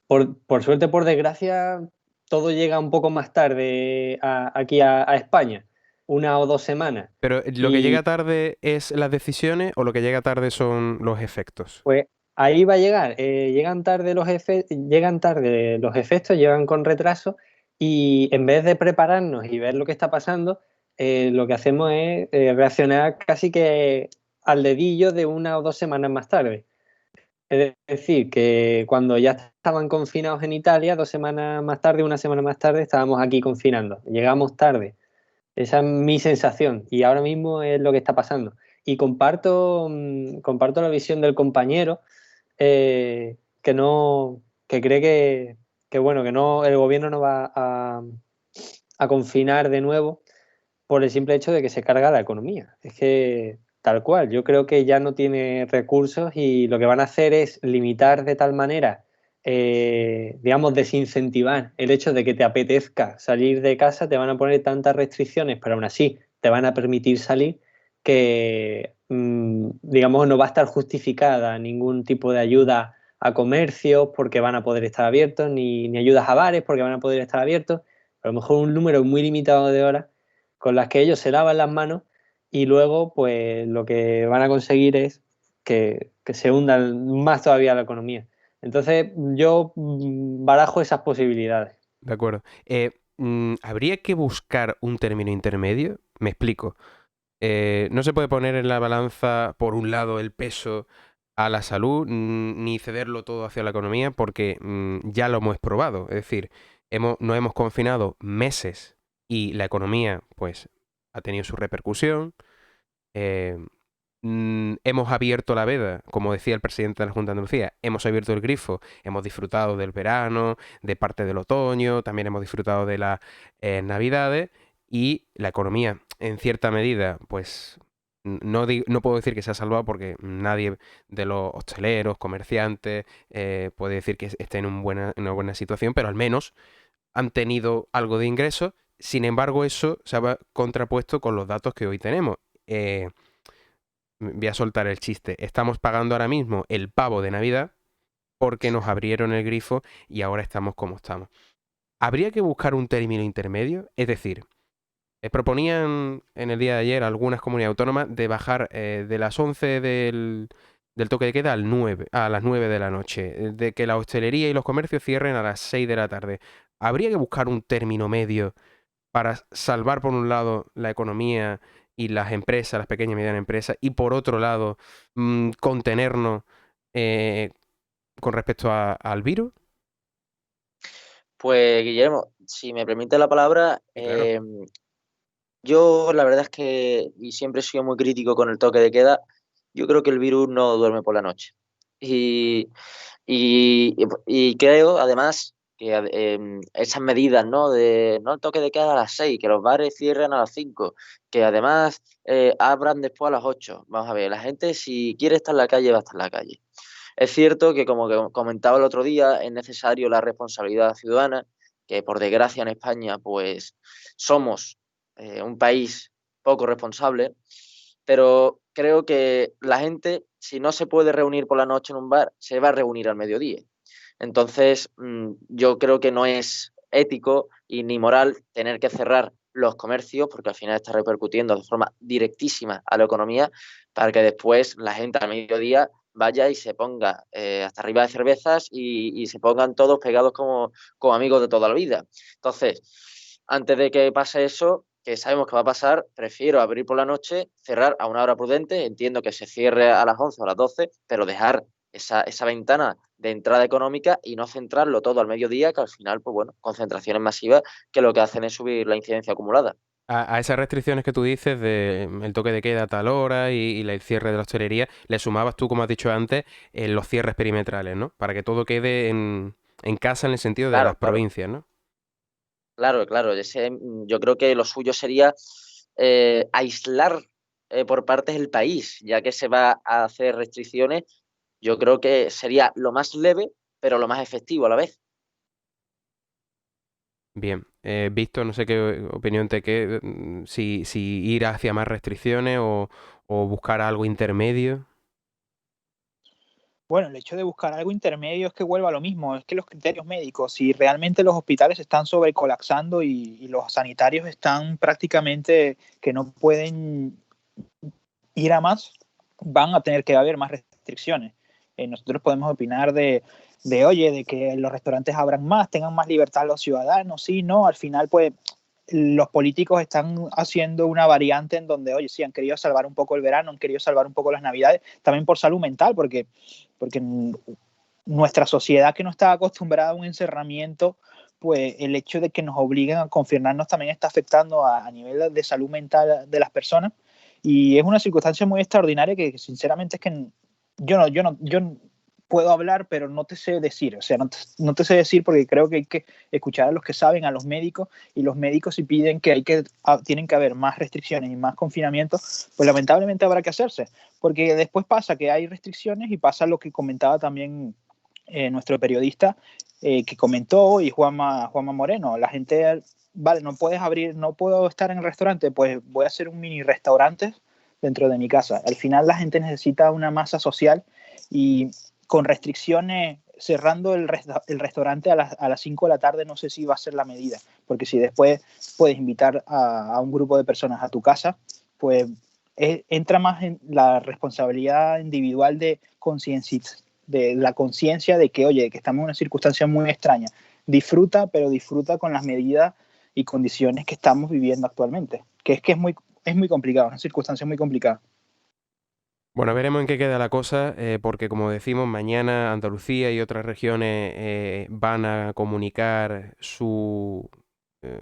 por suerte, por desgracia, todo llega un poco más tarde aquí a España, 1 o 2 semanas. Pero ¿lo que llega tarde es las decisiones o lo que llega tarde son los efectos? Pues ahí va a llegar. Llegan tarde los efectos, llegan con retraso y en vez de prepararnos y ver lo que está pasando, lo que hacemos es reaccionar casi que al dedillo de 1 o 2 semanas más tarde. Es decir, que cuando ya estaban confinados en Italia, 2 semanas más tarde, 1 semana más tarde, estábamos aquí confinando. Llegamos tarde. Esa es mi sensación y ahora mismo es lo que está pasando. Y comparto la visión del compañero que cree bueno, que no, el gobierno no va a confinar de nuevo por el simple hecho de que se carga la economía. Es que tal cual, yo creo que ya no tiene recursos y lo que van a hacer es limitar de tal manera, digamos, desincentivar el hecho de que te apetezca salir de casa, te van a poner tantas restricciones, pero aún así te van a permitir salir que, digamos, no va a estar justificada ningún tipo de ayuda a comercios porque van a poder estar abiertos, ni ayudas a bares porque van a poder estar abiertos, a lo mejor un número muy limitado de horas con las que ellos se lavan las manos y luego pues lo que van a conseguir es que se hunda más todavía la economía. Entonces yo barajo esas posibilidades. De acuerdo. ¿Habría que buscar un término intermedio? Me explico. No se puede poner en la balanza, por un lado, el peso a la salud, ni cederlo todo hacia la economía, porque ya lo hemos probado. Es decir, nos hemos confinado meses y la economía, pues, ha tenido su repercusión. Hemos abierto la veda, como decía el presidente de la Junta de Andalucía, hemos abierto el grifo, hemos disfrutado del verano, de parte del otoño, también hemos disfrutado de las navidades y la economía, en cierta medida, pues no puedo decir que se ha salvado porque nadie de los hosteleros, comerciantes, puede decir que esté en una buena situación, pero al menos han tenido algo de ingreso. Sin embargo, eso se ha contrapuesto con los datos que hoy tenemos. Voy a soltar el chiste. Estamos pagando ahora mismo el pavo de Navidad porque nos abrieron el grifo y ahora estamos como estamos. Habría que buscar un término intermedio, es decir, proponían en el día de ayer algunas comunidades autónomas de bajar de las 11 del toque de queda a las 9 de la noche, de que la hostelería y los comercios cierren a las 6 de la tarde. Habría que buscar un término medio para salvar por un lado la economía y las empresas, las pequeñas y medianas empresas, y por otro lado contenernos eh, con respecto al virus. Pues Guillermo, si me permite la palabra, Sí, claro. yo la verdad es que, y siempre he sido muy crítico con el toque de queda, yo creo que el virus no duerme por la noche. Y, y creo, además, que esas medidas, ¿no? De no el toque de queda a las 6, que los bares cierren a las 5, que además abran después a las 8. Vamos a ver, la gente si quiere estar en la calle, va a estar en la calle. Es cierto que, como que comentaba el otro día, es necesario la responsabilidad ciudadana, que por desgracia en España, pues somos un país poco responsable, pero creo que la gente, si no se puede reunir por la noche en un bar, se va a reunir al mediodía. Entonces, yo creo que no es ético y ni moral tener que cerrar los comercios, porque al final está repercutiendo de forma directísima a la economía, para que después la gente al mediodía vaya y se ponga hasta arriba de cervezas y se pongan todos pegados como amigos de toda la vida. Entonces, antes de que pase eso, que sabemos que va a pasar, prefiero abrir por la noche, cerrar a una hora prudente, entiendo que se cierre a las 11 o a las 12, pero dejar esa ventana de entrada económica y no centrarlo todo al mediodía, que al final, pues bueno, concentraciones masivas que lo que hacen es subir la incidencia acumulada. A esas restricciones que tú dices de el toque de queda a tal hora y el cierre de la hostelería, le sumabas tú, como has dicho antes, los cierres perimetrales, ¿no? Para que todo quede en casa en el sentido de Claro, las claro, provincias, ¿no? claro. Yo creo que lo suyo sería aislar por partes el país, ya que se va a hacer restricciones. Yo creo que sería lo más leve, pero lo más efectivo a la vez. Bien, Víctor, no sé qué opinión te queda, si ir hacia más restricciones o buscar algo intermedio. Bueno, el hecho de buscar algo intermedio es que vuelva a lo mismo, es que los criterios médicos, si realmente los hospitales están sobrecolapsando y los sanitarios están prácticamente que no pueden ir a más, van a tener que haber más restricciones. Nosotros podemos opinar oye, de que los restaurantes abran más, tengan más libertad los ciudadanos, sí, no, al final pues los políticos están haciendo una variante en donde, oye, sí, han querido salvar un poco el verano, han querido salvar un poco las navidades, también por salud mental, porque nuestra sociedad que no está acostumbrada a un encerramiento, pues el hecho de que nos obliguen a confinarnos también está afectando a nivel de salud mental de las personas. Y es una circunstancia muy extraordinaria que sinceramente es que yo puedo hablar, pero no te sé decir, o sea, no te sé decir porque creo que hay que escuchar a los que saben, a los médicos, y los médicos si piden que tienen que haber más restricciones y más confinamientos, pues lamentablemente habrá que hacerse, porque después pasa que hay restricciones y pasa lo que comentaba también nuestro periodista que comentó y Juanma Moreno, la gente, vale, no puedes abrir, no puedo estar en el restaurante, pues voy a hacer un mini restaurante dentro de mi casa. Al final la gente necesita una masa social y con restricciones cerrando el restaurante a las 5 de la tarde no sé si va a ser la medida, porque si después puedes invitar a un grupo de personas a tu casa, pues entra más en la responsabilidad individual de la conciencia de que, oye, que estamos en una circunstancia muy extraña. Disfruta, pero disfruta con las medidas y condiciones que estamos viviendo actualmente, que es muy complicado, una circunstancia muy complicada. Bueno, veremos en qué queda la cosa, porque como decimos, mañana Andalucía y otras regiones van a comunicar sus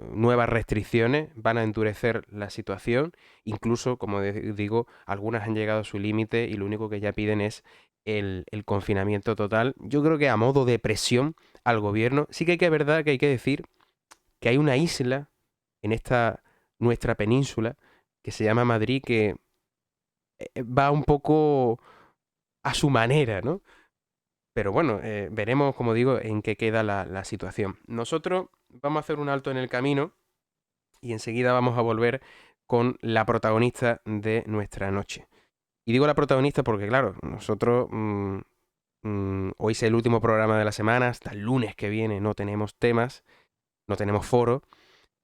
nuevas restricciones, van a endurecer la situación, incluso, como digo, algunas han llegado a su límite y lo único que ya piden es el confinamiento total. Yo creo que a modo de presión al gobierno, sí que hay que, verdad, que hay que decir que hay una isla en esta nuestra península que se llama Madrid que va un poco a su manera, ¿no? Pero bueno, veremos, como digo, en qué queda la situación. Nosotros vamos a hacer un alto en el camino y enseguida vamos a volver con la protagonista de nuestra noche. Y digo la protagonista porque, claro, nosotros Hoy es el último programa de la semana, hasta el lunes que viene no tenemos temas, no tenemos foro,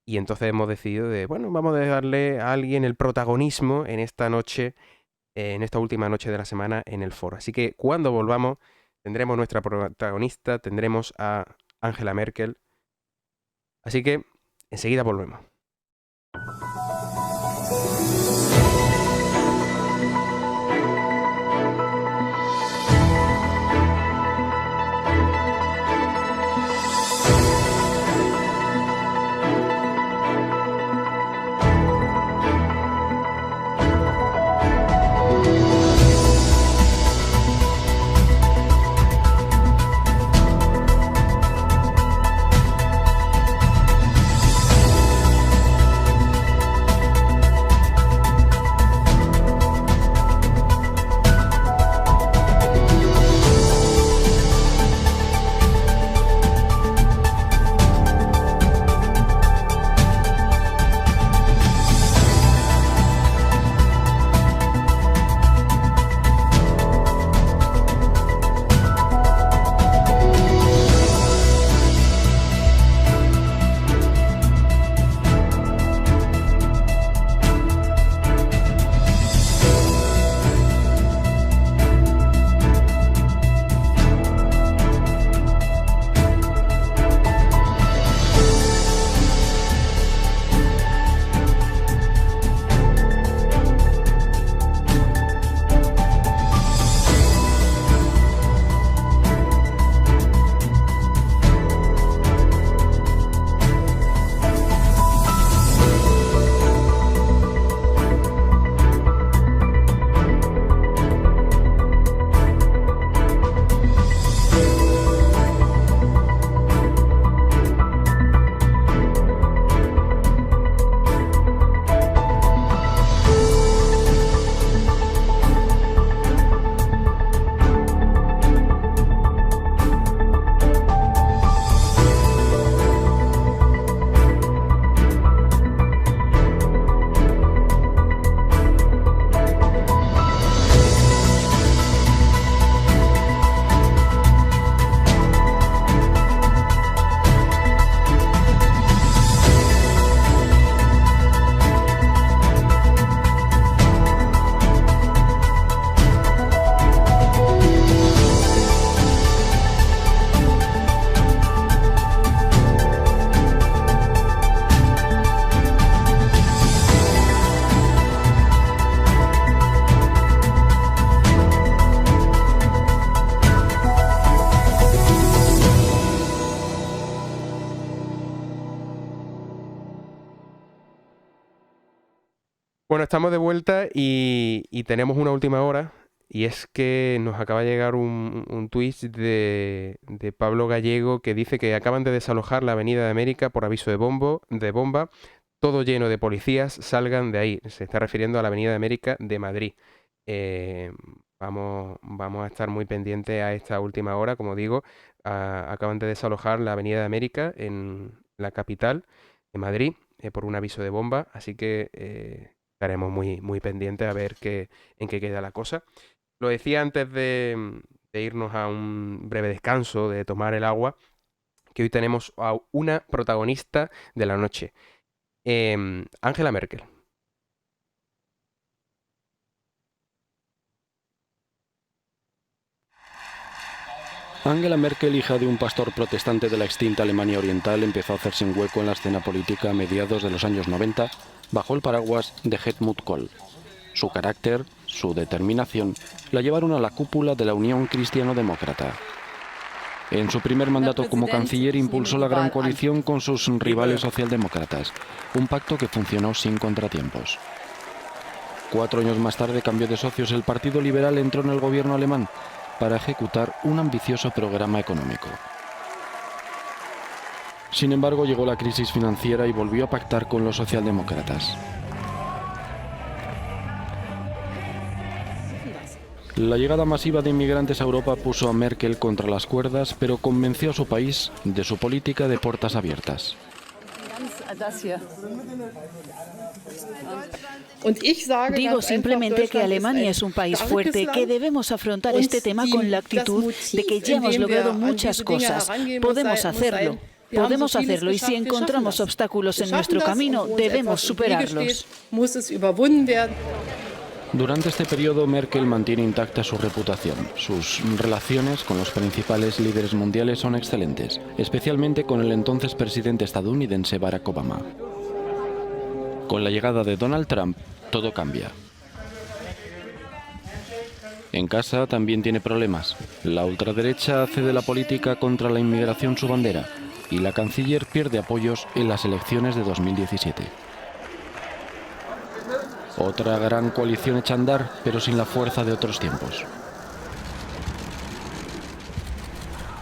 y entonces hemos decidido bueno, vamos a darle a alguien el protagonismo en esta noche, en esta última noche de la semana en el foro. Así que cuando volvamos tendremos nuestra protagonista, tendremos a Angela Merkel. Así que enseguida volvemos. Bueno, estamos de vuelta y tenemos una última hora, y es que nos acaba de llegar un tuit de Pablo Gallego que dice que acaban de desalojar la Avenida de América por aviso de bomba, todo lleno de policías, salgan de ahí. Se está refiriendo a la Avenida de América de Madrid. Vamos a estar muy pendientes a esta última hora, como digo. Acaban de desalojar la Avenida de América en la capital de Madrid por un aviso de bomba, así que estaremos muy pendientes a ver en qué queda la cosa. Lo decía antes de irnos a un breve descanso, de tomar el agua, que hoy tenemos a una protagonista de la noche, Angela Merkel. Angela Merkel, hija de un pastor protestante de la extinta Alemania Oriental, empezó a hacerse un hueco en la escena política a mediados de los años 90 bajo el paraguas de Helmut Kohl. Su carácter, su determinación, la llevaron a la cúpula de la Unión Cristiano-Demócrata. En su primer mandato como canciller impulsó la gran coalición con sus rivales socialdemócratas, un pacto que funcionó sin contratiempos. 4 años más tarde cambió de socios. El Partido Liberal entró en el gobierno alemán para ejecutar un ambicioso programa económico. Sin embargo, llegó la crisis financiera y volvió a pactar con los socialdemócratas. La llegada masiva de inmigrantes a Europa puso a Merkel contra las cuerdas, pero convenció a su país de su política de puertas abiertas. Digo simplemente que Alemania es un país fuerte, que debemos afrontar este tema con la actitud de que ya hemos logrado muchas cosas. Podemos hacerlo. Podemos hacerlo y si encontramos obstáculos en nuestro camino, debemos superarlos. Durante este periodo, Merkel mantiene intacta su reputación. Sus relaciones con los principales líderes mundiales son excelentes, especialmente con el entonces presidente estadounidense Barack Obama. Con la llegada de Donald Trump, todo cambia. En casa también tiene problemas. La ultraderecha hace de la política contra la inmigración su bandera y la canciller pierde apoyos en las elecciones de 2017. Otra gran coalición echa a andar, pero sin la fuerza de otros tiempos.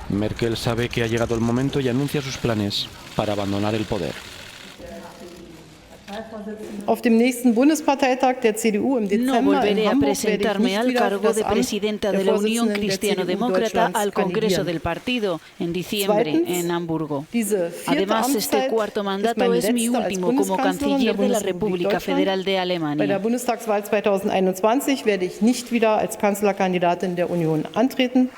Merkel sabe que ha llegado el momento y anuncia sus planes para abandonar el poder. No volveré a presentarme al cargo de presidenta de la Unión Cristiano-Demócrata al Congreso del partido en diciembre en Hamburgo. Además, este cuarto mandato es mi último como canciller de la República Federal de Alemania. Bei der Bundestagswahl 2021 werde ich nicht wieder als Kanzlerkandidatin der Union antreten.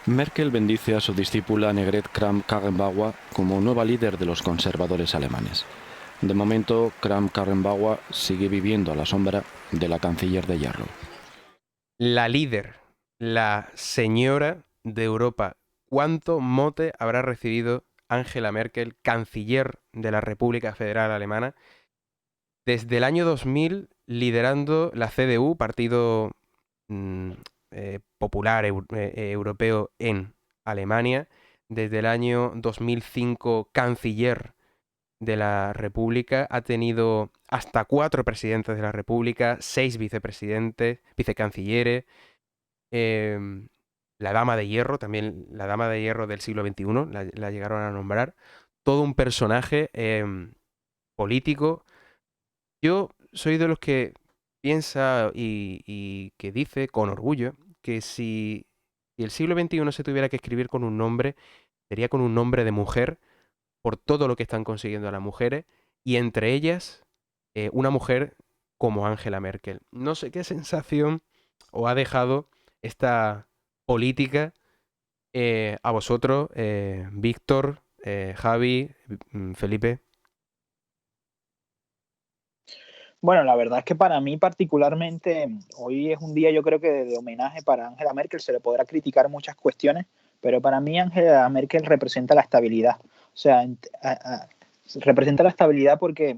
Merkel bendice a su discípula Annegret Kramp-Karrenbauer como nueva líder de los conservadores alemanes. De momento, Kramp-Karrenbauer sigue viviendo a la sombra de la canciller de hierro. La líder, la señora de Europa. ¿Cuánto mote habrá recibido Angela Merkel, canciller de la República Federal Alemana, desde el año 2000 liderando la CDU, partido popular europeo en Alemania, desde el año 2005 canciller de la República, ha tenido hasta 4 presidentes de la República, 6 vicepresidentes, vicecancilleres, la dama de hierro, también la dama de hierro del siglo XXI, la llegaron a nombrar, todo un personaje político. Yo soy de los que piensa y que dice con orgullo que si el siglo XXI se tuviera que escribir con un nombre, sería con un nombre de mujer, por todo lo que están consiguiendo las mujeres, y entre ellas una mujer como Angela Merkel. No sé qué sensación os ha dejado esta política a vosotros, Víctor, Javi, Felipe. Bueno, la verdad es que para mí particularmente hoy es un día, yo creo que de homenaje para Angela Merkel. Se le podrá criticar muchas cuestiones, pero para mí Angela Merkel representa la estabilidad. O sea, representa la estabilidad porque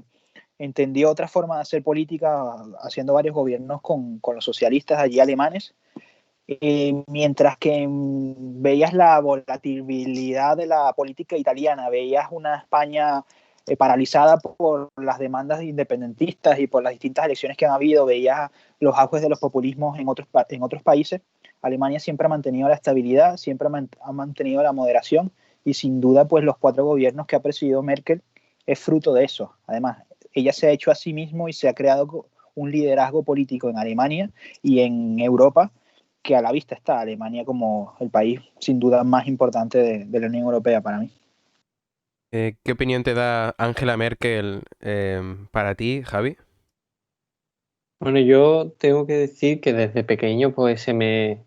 entendió otra forma de hacer política haciendo varios gobiernos con los socialistas allí alemanes, mientras que veías la volatilidad de la política italiana, veías una España paralizada por las demandas independentistas y por las distintas elecciones que han habido, veías los auges de los populismos en otros países. Alemania siempre ha mantenido la estabilidad, siempre ha mantenido la moderación y sin duda pues los 4 gobiernos que ha presidido Merkel es fruto de eso. Además, ella se ha hecho a sí mismo y se ha creado un liderazgo político en Alemania y en Europa que a la vista está Alemania como el país sin duda más importante de la Unión Europea para mí. ¿Qué opinión te da Angela Merkel para ti, Javi? Bueno, yo tengo que decir que desde pequeño pues se me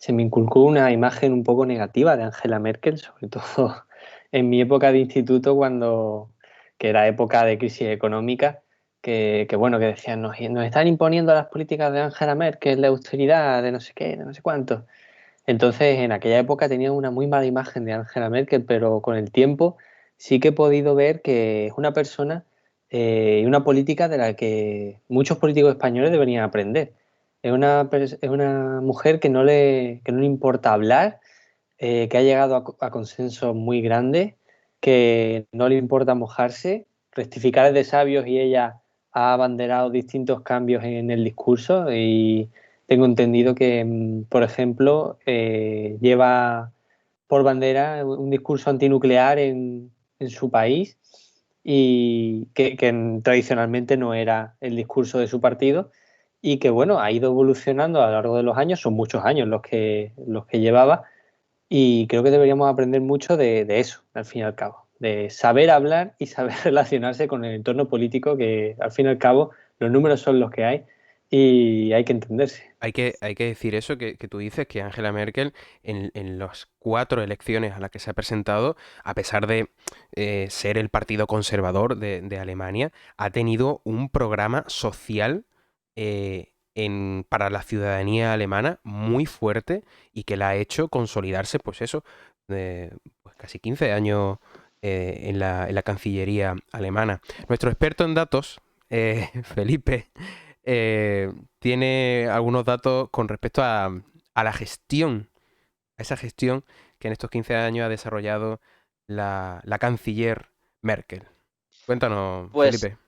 inculcó una imagen un poco negativa de Angela Merkel, sobre todo en mi época de instituto, que era época de crisis económica, que decían, nos están imponiendo las políticas de Angela Merkel, de austeridad, de no sé qué, de no sé cuánto. Entonces, en aquella época tenía una muy mala imagen de Angela Merkel, pero con el tiempo sí que he podido ver que es una persona y una política de la que muchos políticos españoles deberían aprender. Es una mujer que no le importa hablar, que ha llegado a consensos muy grandes, que no le importa mojarse, rectificar es de sabios y ella ha abanderado distintos cambios en el discurso y tengo entendido que, por ejemplo, lleva por bandera un discurso antinuclear en su país y que tradicionalmente no era el discurso de su partido y que ha ido evolucionando a lo largo de los años, son muchos años los que llevaba y creo que deberíamos aprender mucho de eso, al fin y al cabo, de saber hablar y saber relacionarse con el entorno político, que al fin y al cabo los números son los que hay y hay que entenderse. Hay que decir eso que tú dices, que Angela Merkel en las 4 elecciones a las que se ha presentado, a pesar de ser el partido conservador de Alemania, ha tenido un programa social para la ciudadanía alemana muy fuerte y que la ha hecho consolidarse, pues eso, pues casi 15 años en la Cancillería alemana. Nuestro experto en datos, Felipe, tiene algunos datos con respecto a la gestión, a esa gestión que en estos 15 años ha desarrollado la canciller Merkel. Cuéntanos, Pues, Felipe.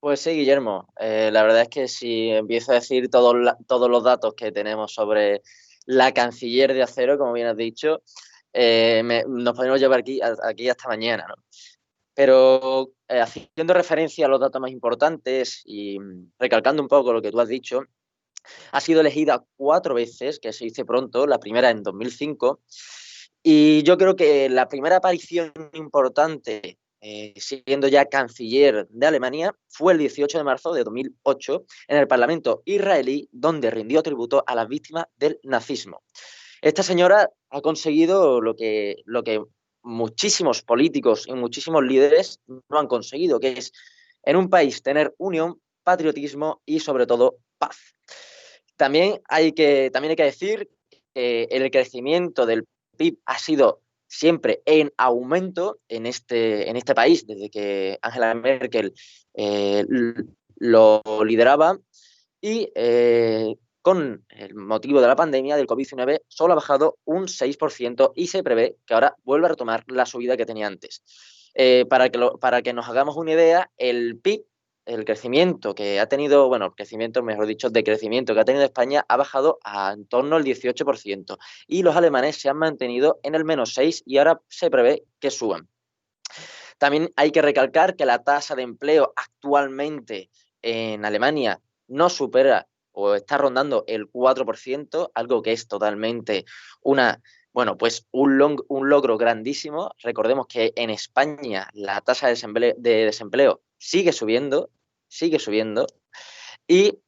pues sí, Guillermo. La verdad es que si empiezo a decir todos los datos que tenemos sobre la canciller de acero, como bien has dicho, nos podemos llevar aquí hasta mañana, ¿no? Pero haciendo referencia a los datos más importantes y recalcando un poco lo que tú has dicho, ha sido elegida 4 veces, que se dice pronto, la primera en 2005, y yo creo que la primera aparición importante, siendo ya canciller de Alemania, fue el 18 de marzo de 2008 en el Parlamento israelí, donde rindió tributo a las víctimas del nazismo. Esta señora ha conseguido lo que muchísimos políticos y muchísimos líderes no han conseguido, que es en un país tener unión, patriotismo y sobre todo paz. También hay que decir que el crecimiento del PIB ha sido siempre en aumento en este país desde que Angela Merkel lo lideraba y con el motivo de la pandemia del COVID-19 solo ha bajado un 6% y se prevé que ahora vuelva a retomar la subida que tenía antes. Para que nos hagamos una idea, el PIB, el crecimiento que ha tenido, bueno, el crecimiento, mejor dicho, decrecimiento que ha tenido España ha bajado a en torno al 18% y los alemanes se han mantenido en el -6% y ahora se prevé que suban. También hay que recalcar que la tasa de empleo actualmente en Alemania no supera o está rondando el 4%, algo que es totalmente un logro grandísimo. Recordemos que en España la tasa de desempleo sigue subiendo y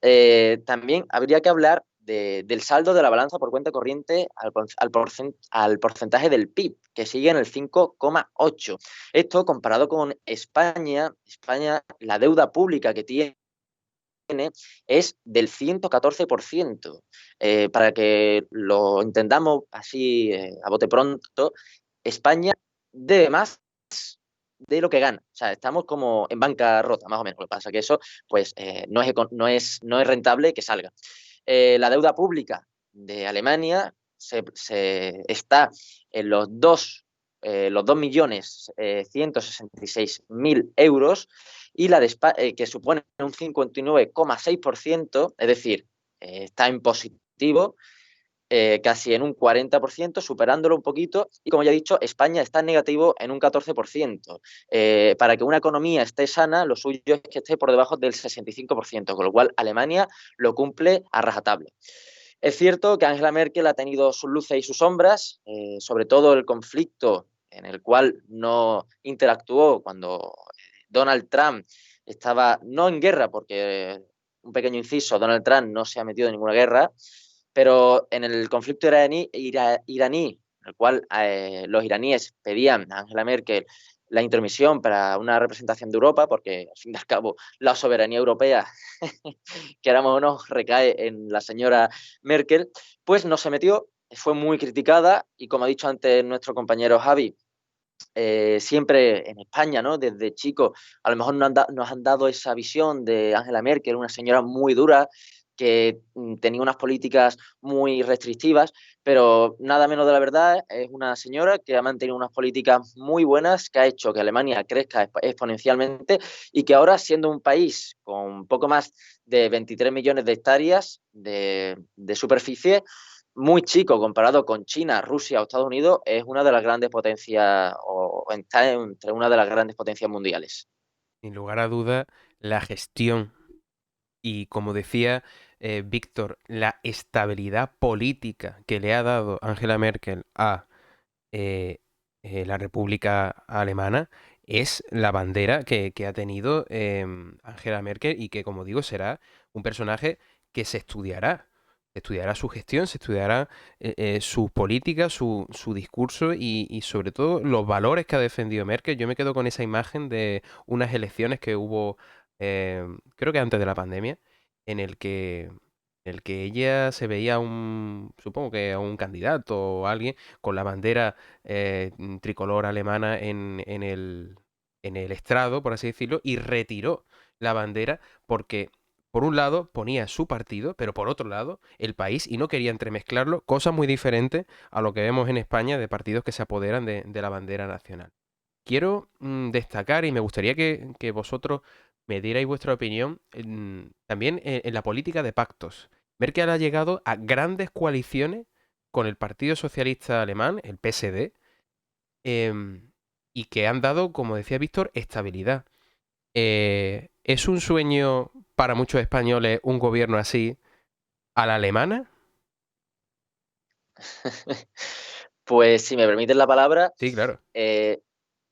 también habría que hablar del saldo de la balanza por cuenta corriente al porcentaje del PIB, que sigue en el 5,8%. Esto comparado con España, la deuda pública que tiene es del 114%. Para que lo entendamos así a bote pronto, España debe más de lo que gana. O sea, estamos como en bancarrota, más o menos. Lo que pasa es que eso pues, no es rentable que salga. La deuda pública de Alemania está en los 2.166.000 euros y la de España, que supone un 59,6%, es decir, está en positivo, casi en un 40%, superándolo un poquito, y como ya he dicho, España está en negativo en un 14%. Para que una economía esté sana, lo suyo es que esté por debajo del 65%, con lo cual Alemania lo cumple a rajatabla. Es cierto que Angela Merkel ha tenido sus luces y sus sombras, sobre todo el conflicto en el cual no interactuó cuando Donald Trump estaba no en guerra, porque un pequeño inciso, Donald Trump no se ha metido en ninguna guerra, pero en el conflicto iraní, en el cual los iraníes pedían a Angela Merkel la intromisión para una representación de Europa, porque al fin y al cabo la soberanía europea, queramos o no, recae en la señora Merkel, pues no se metió, fue muy criticada y como ha dicho antes nuestro compañero Javi, siempre en España, ¿no? Desde chico, a lo mejor nos han dado esa visión de Angela Merkel, una señora muy dura, que tenía unas políticas muy restrictivas, pero nada menos de la verdad, es una señora que ha mantenido unas políticas muy buenas, que ha hecho que Alemania crezca exponencialmente y que ahora, siendo un país con poco más de 23 millones de hectáreas de superficie, muy chico comparado con China, Rusia o Estados Unidos, es una de las grandes potencias o está entre una de las grandes potencias mundiales. Sin lugar a duda, la gestión y, como decía Víctor, la estabilidad política que le ha dado Angela Merkel a la República Alemana, es la bandera que ha tenido Angela Merkel y que, como digo, será un personaje que se estudiará. Se estudiará su gestión, se estudiará su política, su discurso y sobre todo los valores que ha defendido Merkel. Yo me quedo con esa imagen de unas elecciones que hubo, creo que antes de la pandemia, en el que ella se veía supongo que a un candidato o alguien con la bandera tricolor alemana en el estrado, por así decirlo, y retiró la bandera porque, por un lado, ponía su partido, pero por otro lado, el país, y no quería entremezclarlo, cosa muy diferente a lo que vemos en España de partidos que se apoderan de la bandera nacional. Quiero destacar y me gustaría que vosotros me dierais vuestra opinión también en la política de pactos. Merkel ha llegado a grandes coaliciones con el Partido Socialista Alemán, el PSD, y que han dado, como decía Víctor, estabilidad. ¿Es un sueño para muchos españoles un gobierno así a la alemana? Pues si me permiten la palabra, Sí, claro.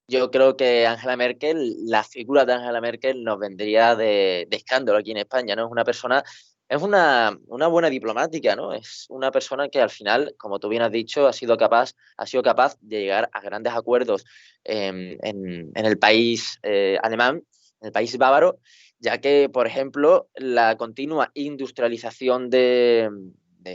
yo creo que Angela Merkel, la figura de Angela Merkel nos vendría de escándalo aquí en España, ¿no? Es una persona, es una buena diplomática, ¿no? Es una persona que al final, como tú bien has dicho, ha sido capaz de llegar a grandes acuerdos en el país alemán, en el país bávaro, ya que, por ejemplo, la continua industrialización de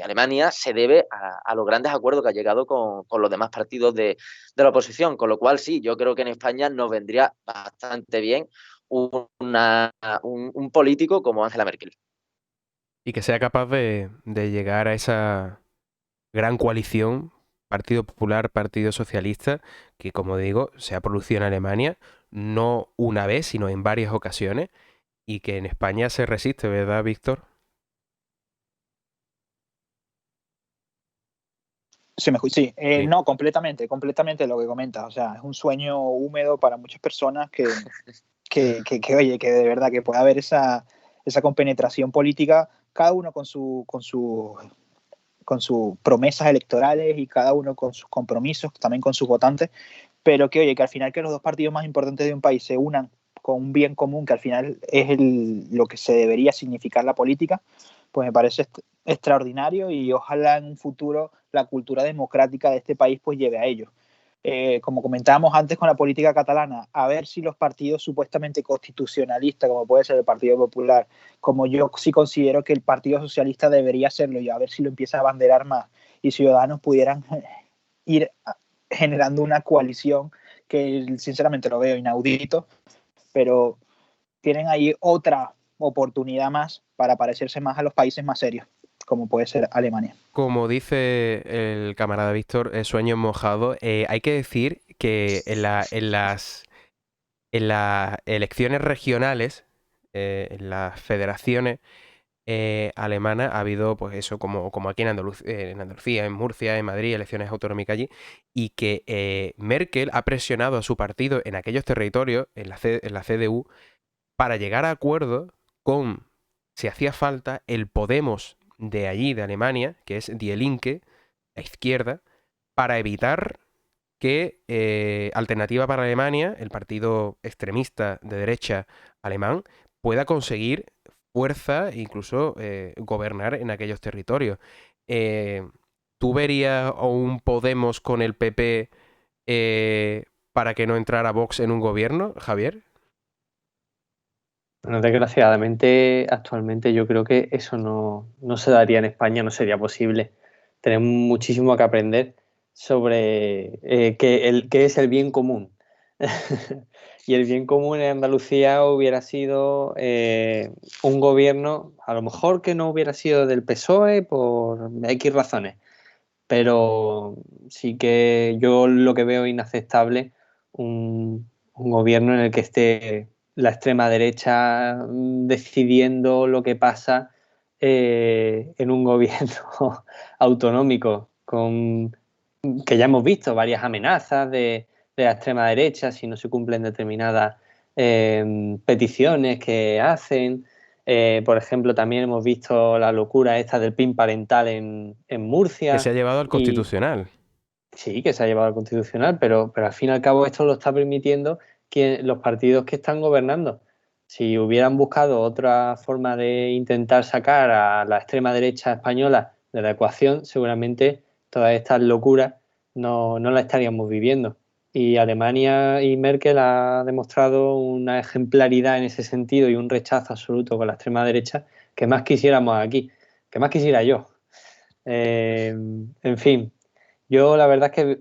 Alemania se debe a los grandes acuerdos que ha llegado con los demás partidos de la oposición, con lo cual sí, yo creo que en España nos vendría bastante bien un político como Angela Merkel. Y que sea capaz de llegar a esa gran coalición, Partido Popular, Partido Socialista, que como digo, se ha producido en Alemania, no una vez, sino en varias ocasiones, y que en España se resiste, ¿verdad, Víctor? Sí, sí. Sí. No, completamente lo que comentas. O sea, es un sueño húmedo para muchas personas oye, que de verdad que pueda haber esa compenetración política, cada uno con sus promesas electorales y cada uno con sus compromisos, también con sus votantes, pero que, oye, que al final que los dos partidos más importantes de un país se unan con un bien común, que al final es lo que se debería significar la política, pues me parece extraordinario y ojalá en un futuro la cultura democrática de este país pues lleve a ello. Como comentábamos antes con la política catalana, a ver si los partidos supuestamente constitucionalistas, como puede ser el Partido Popular, como yo sí considero que el Partido Socialista debería serlo, y a ver si lo empieza a abanderar más y Ciudadanos pudieran ir generando una coalición que sinceramente lo veo inaudito, pero tienen ahí otra oportunidad más para parecerse más a los países más serios, como puede ser Alemania. Como dice el camarada Víctor, sueños mojados, hay que decir que en las elecciones regionales, en las federaciones alemanas, ha habido, pues eso, como aquí en Andalucía, en Murcia, en Madrid, elecciones autonómicas allí, y que Merkel ha presionado a su partido en aquellos territorios, en la CDU, para llegar a acuerdos con, si hacía falta, el Podemos de allí, de Alemania, que es Die Linke, la izquierda, para evitar que Alternativa para Alemania, el partido extremista de derecha alemán, pueda conseguir fuerza e incluso gobernar en aquellos territorios. ¿Tú verías a un Podemos con el PP para que no entrara Vox en un gobierno, Javier? Bueno, desgraciadamente, actualmente yo creo que eso no se daría en España, no sería posible. Tenemos muchísimo que aprender sobre qué es el bien común. Y el bien común en Andalucía hubiera sido un gobierno, a lo mejor que no hubiera sido del PSOE por X razones, pero sí que yo lo que veo inaceptable un gobierno en el que esté la extrema derecha decidiendo lo que pasa en un gobierno autonómico, que ya hemos visto varias amenazas de la extrema derecha si no se cumplen determinadas peticiones que hacen. Por ejemplo, también hemos visto la locura esta del PIN parental en Murcia. Que se ha llevado al Constitucional. sí, que se ha llevado al Constitucional, pero al fin y al cabo esto lo está permitiendo los partidos que están gobernando. Si hubieran buscado otra forma de intentar sacar a la extrema derecha española de la ecuación, seguramente todas estas locuras no las estaríamos viviendo. Y Alemania y Merkel ha demostrado una ejemplaridad en ese sentido y un rechazo absoluto con la extrema derecha que más quisiéramos aquí, que más quisiera yo. En fin, yo la verdad es que,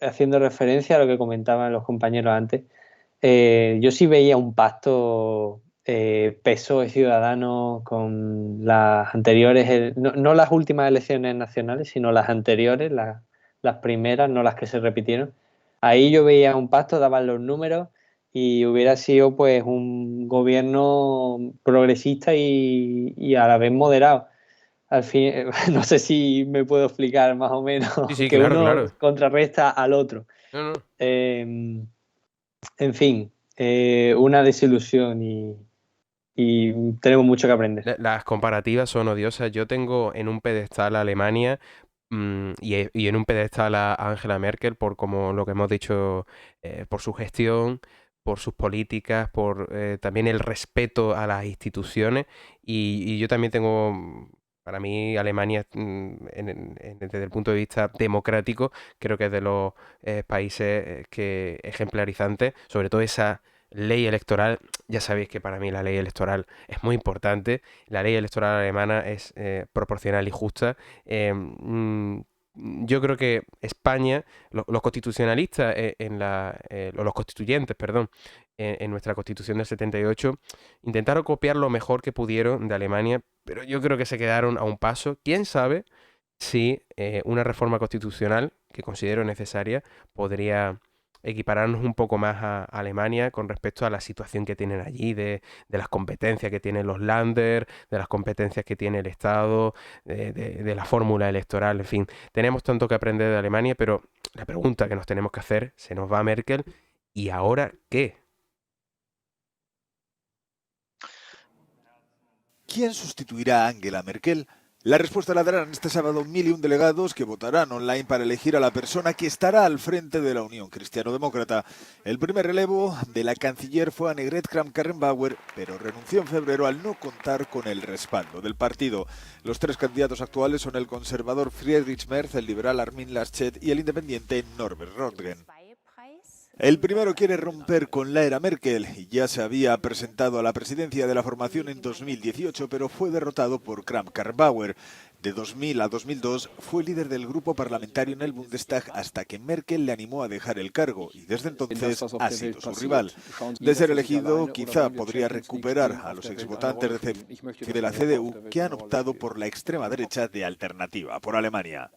haciendo referencia a lo que comentaban los compañeros antes, yo sí veía un pacto PSOE Ciudadanos con las anteriores, no las últimas elecciones nacionales, sino las anteriores, las primeras, no las que se repitieron. Ahí yo veía un pacto, daban los números y hubiera sido pues un gobierno progresista y a la vez moderado. Al fin, no sé si me puedo explicar más o menos, Sí, que claro, uno claro. contrarresta al otro. No. En fin, una desilusión y tenemos mucho que aprender. Las comparativas son odiosas. Yo tengo en un pedestal a Alemania y en un pedestal a Angela Merkel por como lo que hemos dicho, por su gestión, por sus políticas, por también el respeto a las instituciones. Y yo también tengo, para mí, Alemania, desde el punto de vista democrático, creo que es de los países que ejemplarizantes, sobre todo esa ley electoral. Ya sabéis que para mí la ley electoral es muy importante. La ley electoral alemana es proporcional y justa. Yo creo que España, los constitucionalistas o los constituyentes, perdón, en nuestra Constitución del 78, intentaron copiar lo mejor que pudieron de Alemania, pero yo creo que se quedaron a un paso. ¿Quién sabe si una reforma constitucional, que considero necesaria, podría equipararnos un poco más a Alemania con respecto a la situación que tienen allí, de las competencias que tienen los Länder, de las competencias que tiene el Estado, de la fórmula electoral, en fin. Tenemos tanto que aprender de Alemania, pero la pregunta que nos tenemos que hacer, se nos va Merkel, ¿y ahora qué? ¿Quién sustituirá a Angela Merkel? La respuesta la darán este sábado 1001 delegados que votarán online para elegir a la persona que estará al frente de la Unión Cristiano-Demócrata. El primer relevo de la canciller fue Annegret Kramp-Karrenbauer, pero renunció en febrero al no contar con el respaldo del partido. Los tres candidatos actuales son el conservador Friedrich Merz, el liberal Armin Laschet y el independiente Norbert Röttgen. El primero quiere romper con la era Merkel y ya se había presentado a la presidencia de la formación en 2018, pero fue derrotado por Kramp-Karrenbauer. De 2000 a 2002 fue líder del grupo parlamentario en el Bundestag hasta que Merkel le animó a dejar el cargo y desde entonces ha sido su rival. De ser elegido, quizá podría recuperar a los exvotantes de la CDU que han optado por la extrema derecha de Alternativa por Alemania.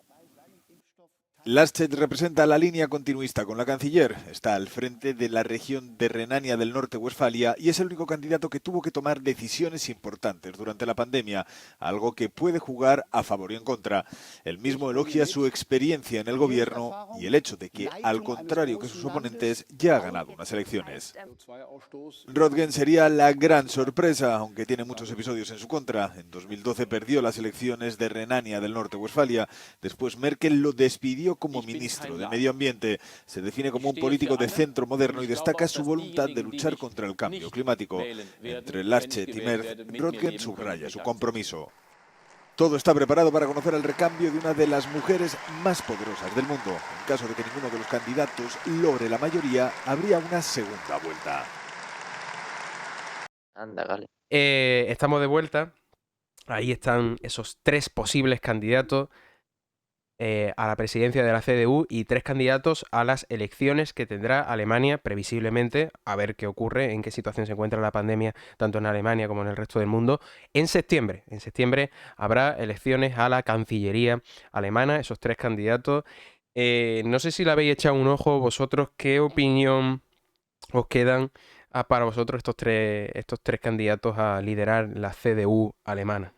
Laschet representa la línea continuista con la canciller, está al frente de la región de Renania del Norte-Westfalia y es el único candidato que tuvo que tomar decisiones importantes durante la pandemia, algo que puede jugar a favor y en contra. Él mismo elogia su experiencia en el gobierno y el hecho de que, al contrario que sus oponentes, ya ha ganado unas elecciones. Röttgen sería la gran sorpresa, aunque tiene muchos episodios en su contra. En 2012 perdió las elecciones de Renania del Norte-Westfalia, después Merkel lo despidió como ministro de Medio Ambiente. Se define como un político de centro moderno y destaca su voluntad de luchar contra el cambio climático. Entre Laschet y Merz, Röttgen subraya su compromiso. Todo está preparado para conocer el recambio de una de las mujeres más poderosas del mundo. En caso de que ninguno de los candidatos logre la mayoría, habría una segunda vuelta. Anda, vale. Estamos de vuelta. Ahí están esos tres posibles candidatos a la presidencia de la CDU y tres candidatos a las elecciones que tendrá Alemania previsiblemente, a ver qué ocurre, en qué situación se encuentra la pandemia tanto en Alemania como en el resto del mundo, en septiembre. En septiembre habrá elecciones a la Cancillería alemana, esos tres candidatos. No sé si le habéis echado un ojo vosotros, ¿qué opinión os quedan para vosotros estos tres candidatos a liderar la CDU alemana?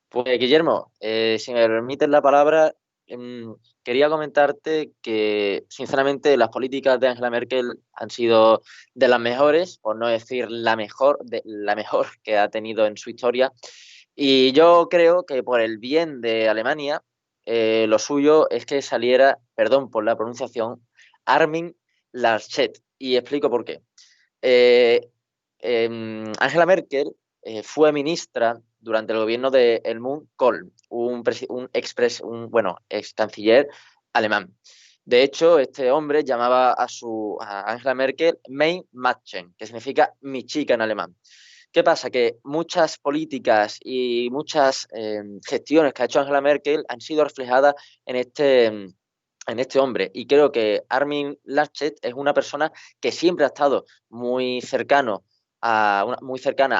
Pues Guillermo, si me permites la palabra, quería comentarte que sinceramente las políticas de Angela Merkel han sido de las mejores, por no decir la mejor que ha tenido en su historia. Y yo creo que por el bien de Alemania lo suyo es que saliera, perdón por la pronunciación, Armin Laschet. Y explico por qué. Angela Merkel fue ministra durante el gobierno de Helmut Kohl, un ex canciller alemán. De hecho, este hombre llamaba a Angela Merkel Mein Mädchen, que significa mi chica en alemán. ¿Qué pasa? Que muchas políticas y muchas gestiones que ha hecho Angela Merkel han sido reflejadas en este hombre. Y creo que Armin Laschet es una persona que siempre ha estado muy cercana a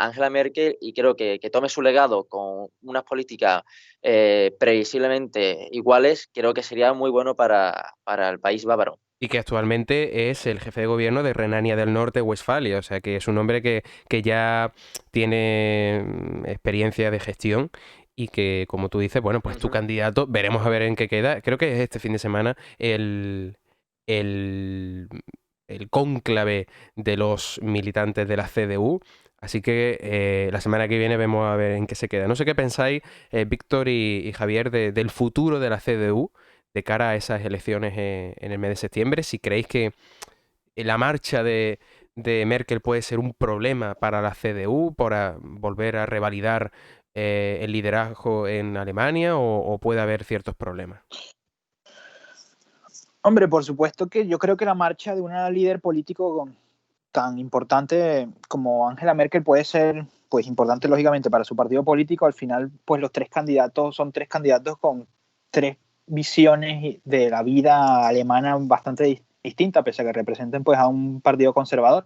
Angela Merkel, y creo que tome su legado con unas políticas previsiblemente iguales, creo que sería muy bueno para el país bávaro. Y que actualmente es el jefe de gobierno de Renania del Norte-Westfalia, o sea que es un hombre que ya tiene experiencia de gestión y que, como tú dices, bueno, pues tu candidato, veremos a ver en qué queda. Creo que es este fin de semana el cónclave de los militantes de la CDU. Así que la semana que viene vemos a ver en qué se queda. No sé qué pensáis, Víctor y Javier, del futuro de la CDU de cara a esas elecciones en el mes de septiembre. Si creéis que la marcha de Merkel puede ser un problema para la CDU, para volver a revalidar el liderazgo en Alemania, o puede haber ciertos problemas. Hombre, por supuesto que yo creo que la marcha de una líder político tan importante como Angela Merkel puede ser pues importante lógicamente para su partido político. Al final, pues los tres candidatos son tres candidatos con tres visiones de la vida alemana bastante distintas, pese a que representen pues a un partido conservador.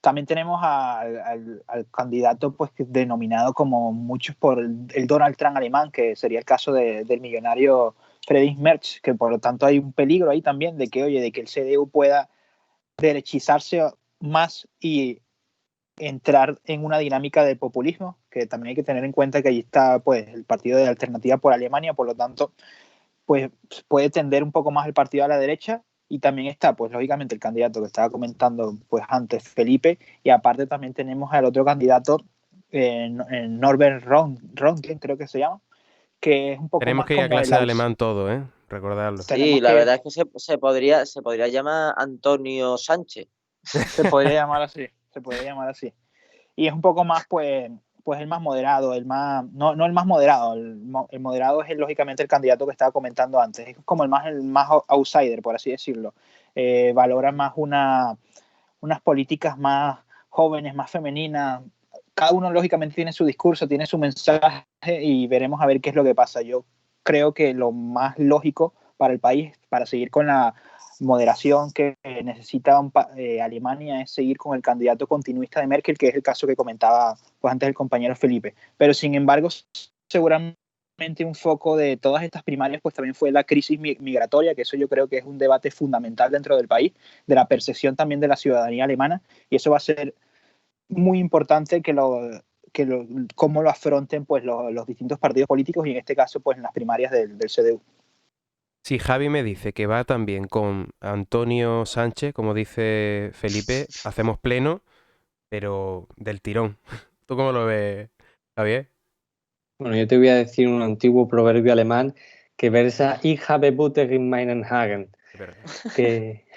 También tenemos al candidato pues denominado como muchos por el Donald Trump alemán, que sería el caso del millonario Friedrich Merz, que por lo tanto hay un peligro ahí también de que el CDU pueda derechizarse más y entrar en una dinámica de populismo, que también hay que tener en cuenta que allí está pues el partido de Alternativa por Alemania, por lo tanto pues puede tender un poco más el partido a la derecha. Y también está, pues lógicamente, el candidato que estaba comentando pues antes, Felipe, y aparte también tenemos al otro candidato, Norbert Röntgen, creo que se llama, que es un poco Tenemos más que ir a como clase de alemán todo, recordarlo. Sí, la verdad es que se podría llamar Antonio Sánchez. Se podría llamar así. Y es un poco más, pues el más moderado, no el más moderado, el moderado es lógicamente el candidato que estaba comentando antes, es como el más outsider, por así decirlo. Valora más unas políticas más jóvenes, más femeninas. Cada uno lógicamente tiene su discurso, tiene su mensaje, y veremos a ver qué es lo que pasa. Yo creo que lo más lógico para el país, para seguir con la moderación que necesita Alemania, es seguir con el candidato continuista de Merkel, que es el caso que comentaba pues antes el compañero Felipe. Pero sin embargo, seguramente un foco de todas estas primarias pues también fue la crisis migratoria, que eso yo creo que es un debate fundamental dentro del país, de la percepción también de la ciudadanía alemana, y eso va a ser muy importante cómo lo afronten pues los distintos partidos políticos, y en este caso pues en las primarias del CDU. Sí, Javi me dice que va también con Antonio Sánchez, como dice Felipe, hacemos pleno, pero del tirón. ¿Tú cómo lo ves, Javier? Bueno, yo te voy a decir un antiguo proverbio alemán que versa Ich habe Butter in meinen Haaren, que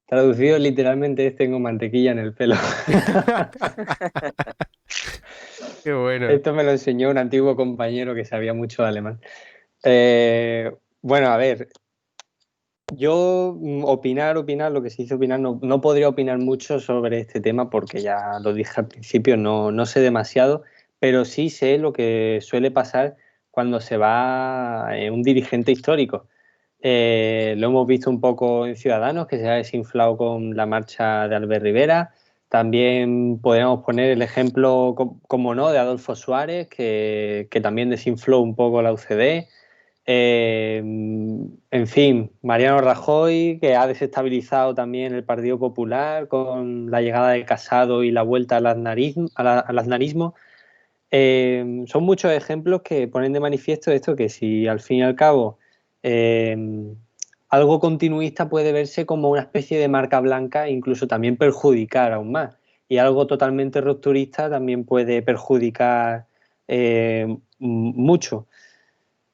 traducido literalmente es tengo mantequilla en el pelo. Qué bueno. Esto me lo enseñó un antiguo compañero que sabía mucho de alemán. Bueno, a ver, yo opinar, lo que se dice opinar, no podría opinar mucho sobre este tema porque ya lo dije al principio, no sé demasiado, pero sí sé lo que suele pasar cuando se va un dirigente histórico. Lo hemos visto un poco en Ciudadanos, que se ha desinflado con la marcha de Albert Rivera. También podríamos poner el ejemplo, como no, de Adolfo Suárez, que también desinfló un poco la UCD. En fin, Mariano Rajoy, que ha desestabilizado también el Partido Popular con la llegada de Casado y la vuelta al aznarismo. Son muchos ejemplos que ponen de manifiesto esto, que si al fin y al cabo algo continuista puede verse como una especie de marca blanca e incluso también perjudicar aún más, y algo totalmente rupturista también puede perjudicar mucho.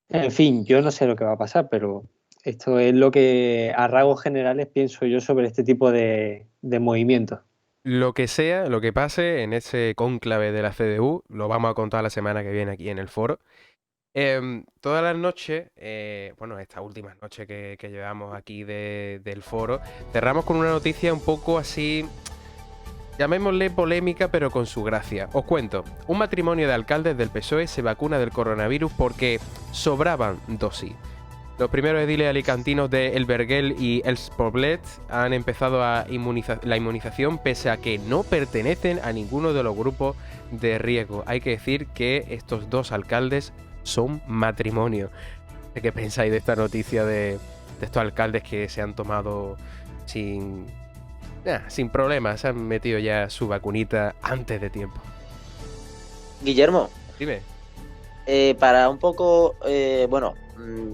En fin, yo no sé lo que va a pasar, pero esto es lo que a rasgos generales pienso yo sobre este tipo de movimientos. Lo que sea, lo que pase en ese cónclave de la CDU, lo vamos a contar la semana que viene aquí en el foro. Todas las noches, bueno, estas últimas noches que llevamos aquí del foro, cerramos con una noticia un poco así, llamémosle polémica, pero con su gracia. Os cuento, un matrimonio de alcaldes del PSOE se vacuna del coronavirus porque sobraban dosis. Los primeros ediles alicantinos de El Vergel y Els Poblets han empezado la inmunización pese a que no pertenecen a ninguno de los grupos de riesgo. Hay que decir que estos dos alcaldes son matrimonio. ¿Qué pensáis de esta noticia de estos alcaldes que se han tomado sin problemas? Se han metido ya su vacunita antes de tiempo. Guillermo. Dime. Para un poco,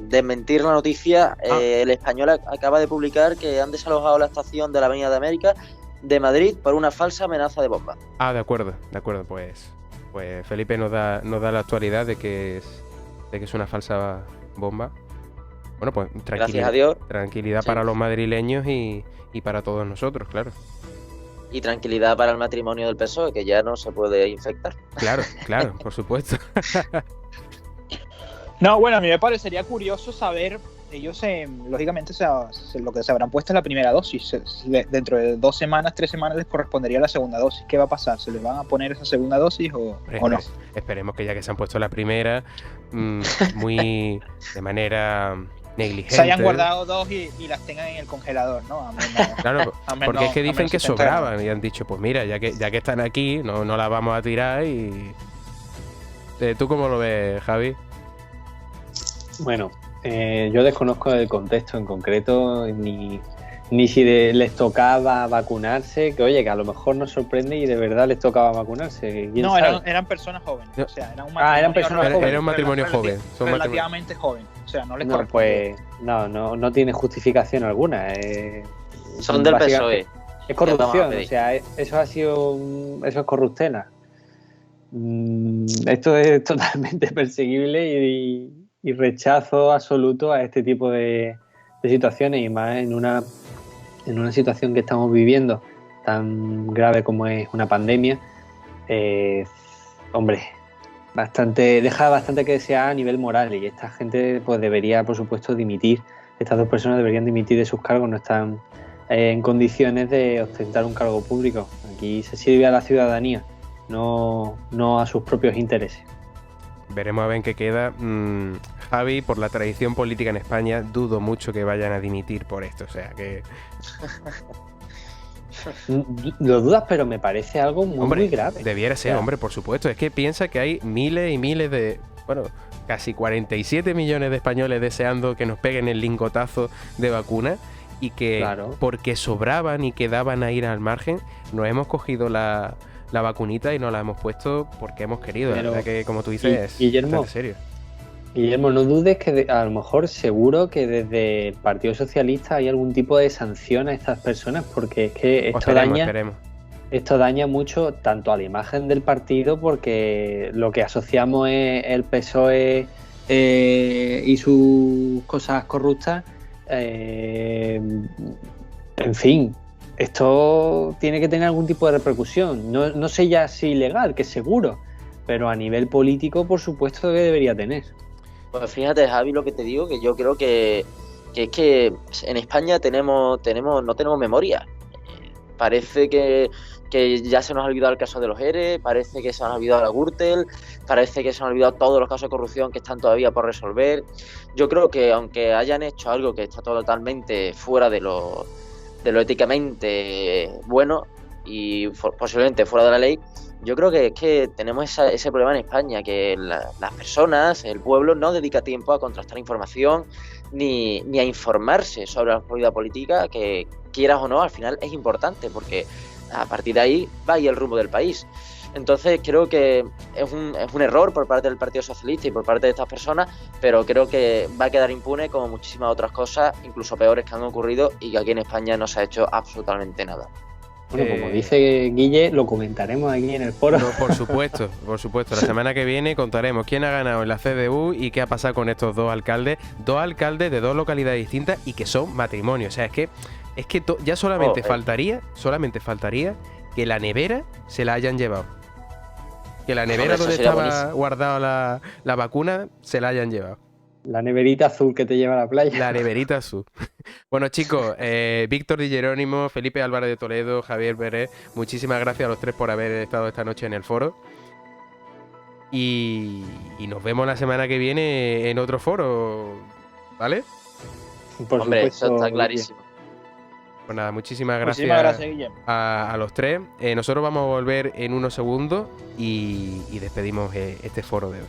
desmentir la noticia, El Español acaba de publicar que han desalojado la estación de la Avenida de América de Madrid por una falsa amenaza de bomba. De acuerdo, pues Felipe nos da la actualidad de que es una falsa bomba. Bueno, pues gracias a Dios. Tranquilidad sí, para los madrileños y para todos nosotros, claro. Y tranquilidad para el matrimonio del PSOE, que ya no se puede infectar. Claro, por supuesto. No, bueno, a mí me parecería curioso saber, ellos lógicamente lo que se habrán puesto es la primera dosis. Dentro de 2 semanas, 3 semanas les correspondería la segunda dosis. ¿Qué va a pasar? ¿Se les van a poner esa segunda dosis o no? Esperemos que ya que se han puesto la primera, muy de manera negligente. Se hayan guardado 2 y las tengan en el congelador, ¿no? Claro, porque es que dicen que sobraban y han dicho, pues mira, ya que están aquí, no las vamos a tirar y... ¿Tú cómo lo ves, Javi? Bueno, yo desconozco el contexto en concreto, ni si les tocaba vacunarse, que a lo mejor nos sorprende y de verdad les tocaba vacunarse. No, eran personas jóvenes. O sea, era un matrimonio joven. Relativamente joven. O sea, no les corresponde. Pues no tiene justificación alguna. Son del PSOE. Es corrupción, o sea, eso es corruptela. Esto es totalmente perseguible y rechazo absoluto a este tipo de situaciones, y más en una situación que estamos viviendo tan grave como es una pandemia. Deja bastante que desear a nivel moral, y esta gente pues debería, por supuesto, dimitir. Estas 2 personas deberían dimitir de sus cargos, no están en condiciones de ostentar un cargo público. Aquí se sirve a la ciudadanía, no a sus propios intereses. Veremos a ver en qué queda. Javi, por la tradición política en España, dudo mucho que vayan a dimitir por esto, o sea que... Lo dudas, pero me parece algo muy grave. Debiera ser, hombre, por supuesto. Es que piensa que hay miles y miles de... Bueno, casi 47 millones de españoles deseando que nos peguen el lingotazo de vacuna, y que porque sobraban y quedaban a ir al margen, nos hemos cogido la vacunita y nos la hemos puesto porque hemos querido. Pero, la verdad que, como tú dices, Guillermo, es serio. Guillermo, no dudes que a lo mejor seguro que desde el Partido Socialista hay algún tipo de sanción a estas personas, porque es que esto daña mucho tanto a la imagen del partido, porque lo que asociamos es el PSOE y sus cosas corruptas. En fin, esto tiene que tener algún tipo de repercusión. No sé ya si legal, que seguro, pero a nivel político, por supuesto, que debería tener. Pues fíjate, Javi, lo que te digo, que yo creo que es que en España no tenemos memoria. Parece que ya se nos ha olvidado el caso de los ERE, parece que se nos ha olvidado la Gürtel, parece que se nos ha olvidado todos los casos de corrupción que están todavía por resolver. Yo creo que aunque hayan hecho algo que está totalmente fuera de lo éticamente bueno y posiblemente fuera de la ley, yo creo que es que tenemos ese problema en España, que las personas, el pueblo, no dedica tiempo a contrastar información ni a informarse sobre la actualidad política, que quieras o no, al final es importante, porque a partir de ahí va y el rumbo del país. Entonces creo que es un error por parte del Partido Socialista y por parte de estas personas, pero creo que va a quedar impune como muchísimas otras cosas, incluso peores, que han ocurrido y que aquí en España no se ha hecho absolutamente nada. Bueno, como dice Guille, lo comentaremos aquí en el foro. No, por supuesto. La semana que viene contaremos quién ha ganado en la CDU y qué ha pasado con estos dos alcaldes de dos localidades distintas y que son matrimonios. O sea, es que ya solamente faltaría que la nevera se la hayan llevado. Que la nevera donde estaba guardada la vacuna se la hayan llevado. La neverita azul que te lleva a la playa. La neverita azul. Bueno, chicos, Víctor Di Jerónimo, Felipe Álvarez de Toledo, Javier Pérez, muchísimas gracias a los tres por haber estado esta noche en el foro. Y nos vemos la semana que viene en otro foro, ¿vale? Hombre, eso está clarísimo. Pues nada, muchísimas gracias Guillermo. A los tres. Nosotros vamos a volver en unos segundos y despedimos este foro de hoy.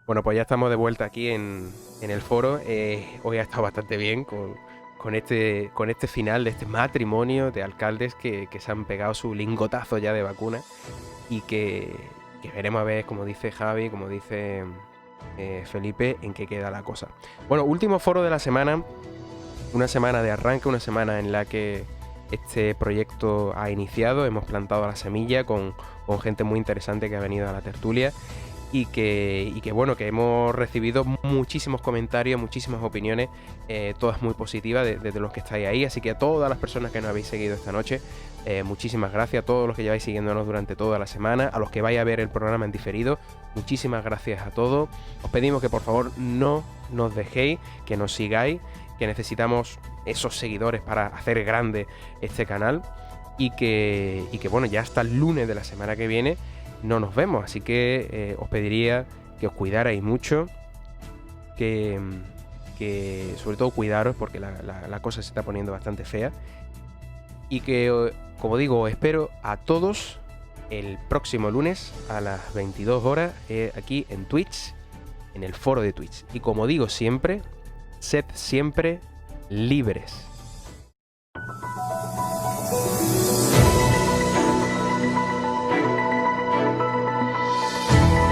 Bueno, pues ya estamos de vuelta aquí en el foro. Hoy ha estado bastante bien con este final de este matrimonio de alcaldes que se han pegado su lingotazo ya de vacuna y que veremos a ver, como dice Javi, como dice Felipe, en qué queda la cosa. Bueno, último foro de la semana. Una semana de arranque, una semana en la que este proyecto ha iniciado. Hemos plantado la semilla con gente muy interesante que ha venido a la tertulia. Y que bueno, que hemos recibido muchísimos comentarios, muchísimas opiniones, todas muy positivas desde los que estáis ahí. Así que a todas las personas que nos habéis seguido esta noche, muchísimas gracias. A todos los que lleváis siguiéndonos durante toda la semana, a los que vais a ver el programa en diferido, muchísimas gracias a todos. Os pedimos que por favor no nos dejéis, que nos sigáis, que necesitamos esos seguidores para hacer grande este canal. Y que bueno, ya hasta el lunes de la semana que viene no nos vemos, así que os pediría que os cuidarais mucho, que sobre todo cuidaros porque la cosa se está poniendo bastante fea y que, como digo, os espero a todos el próximo lunes a las 22 horas aquí en Twitch, en el foro de Twitch. Y como digo siempre, sed siempre libres.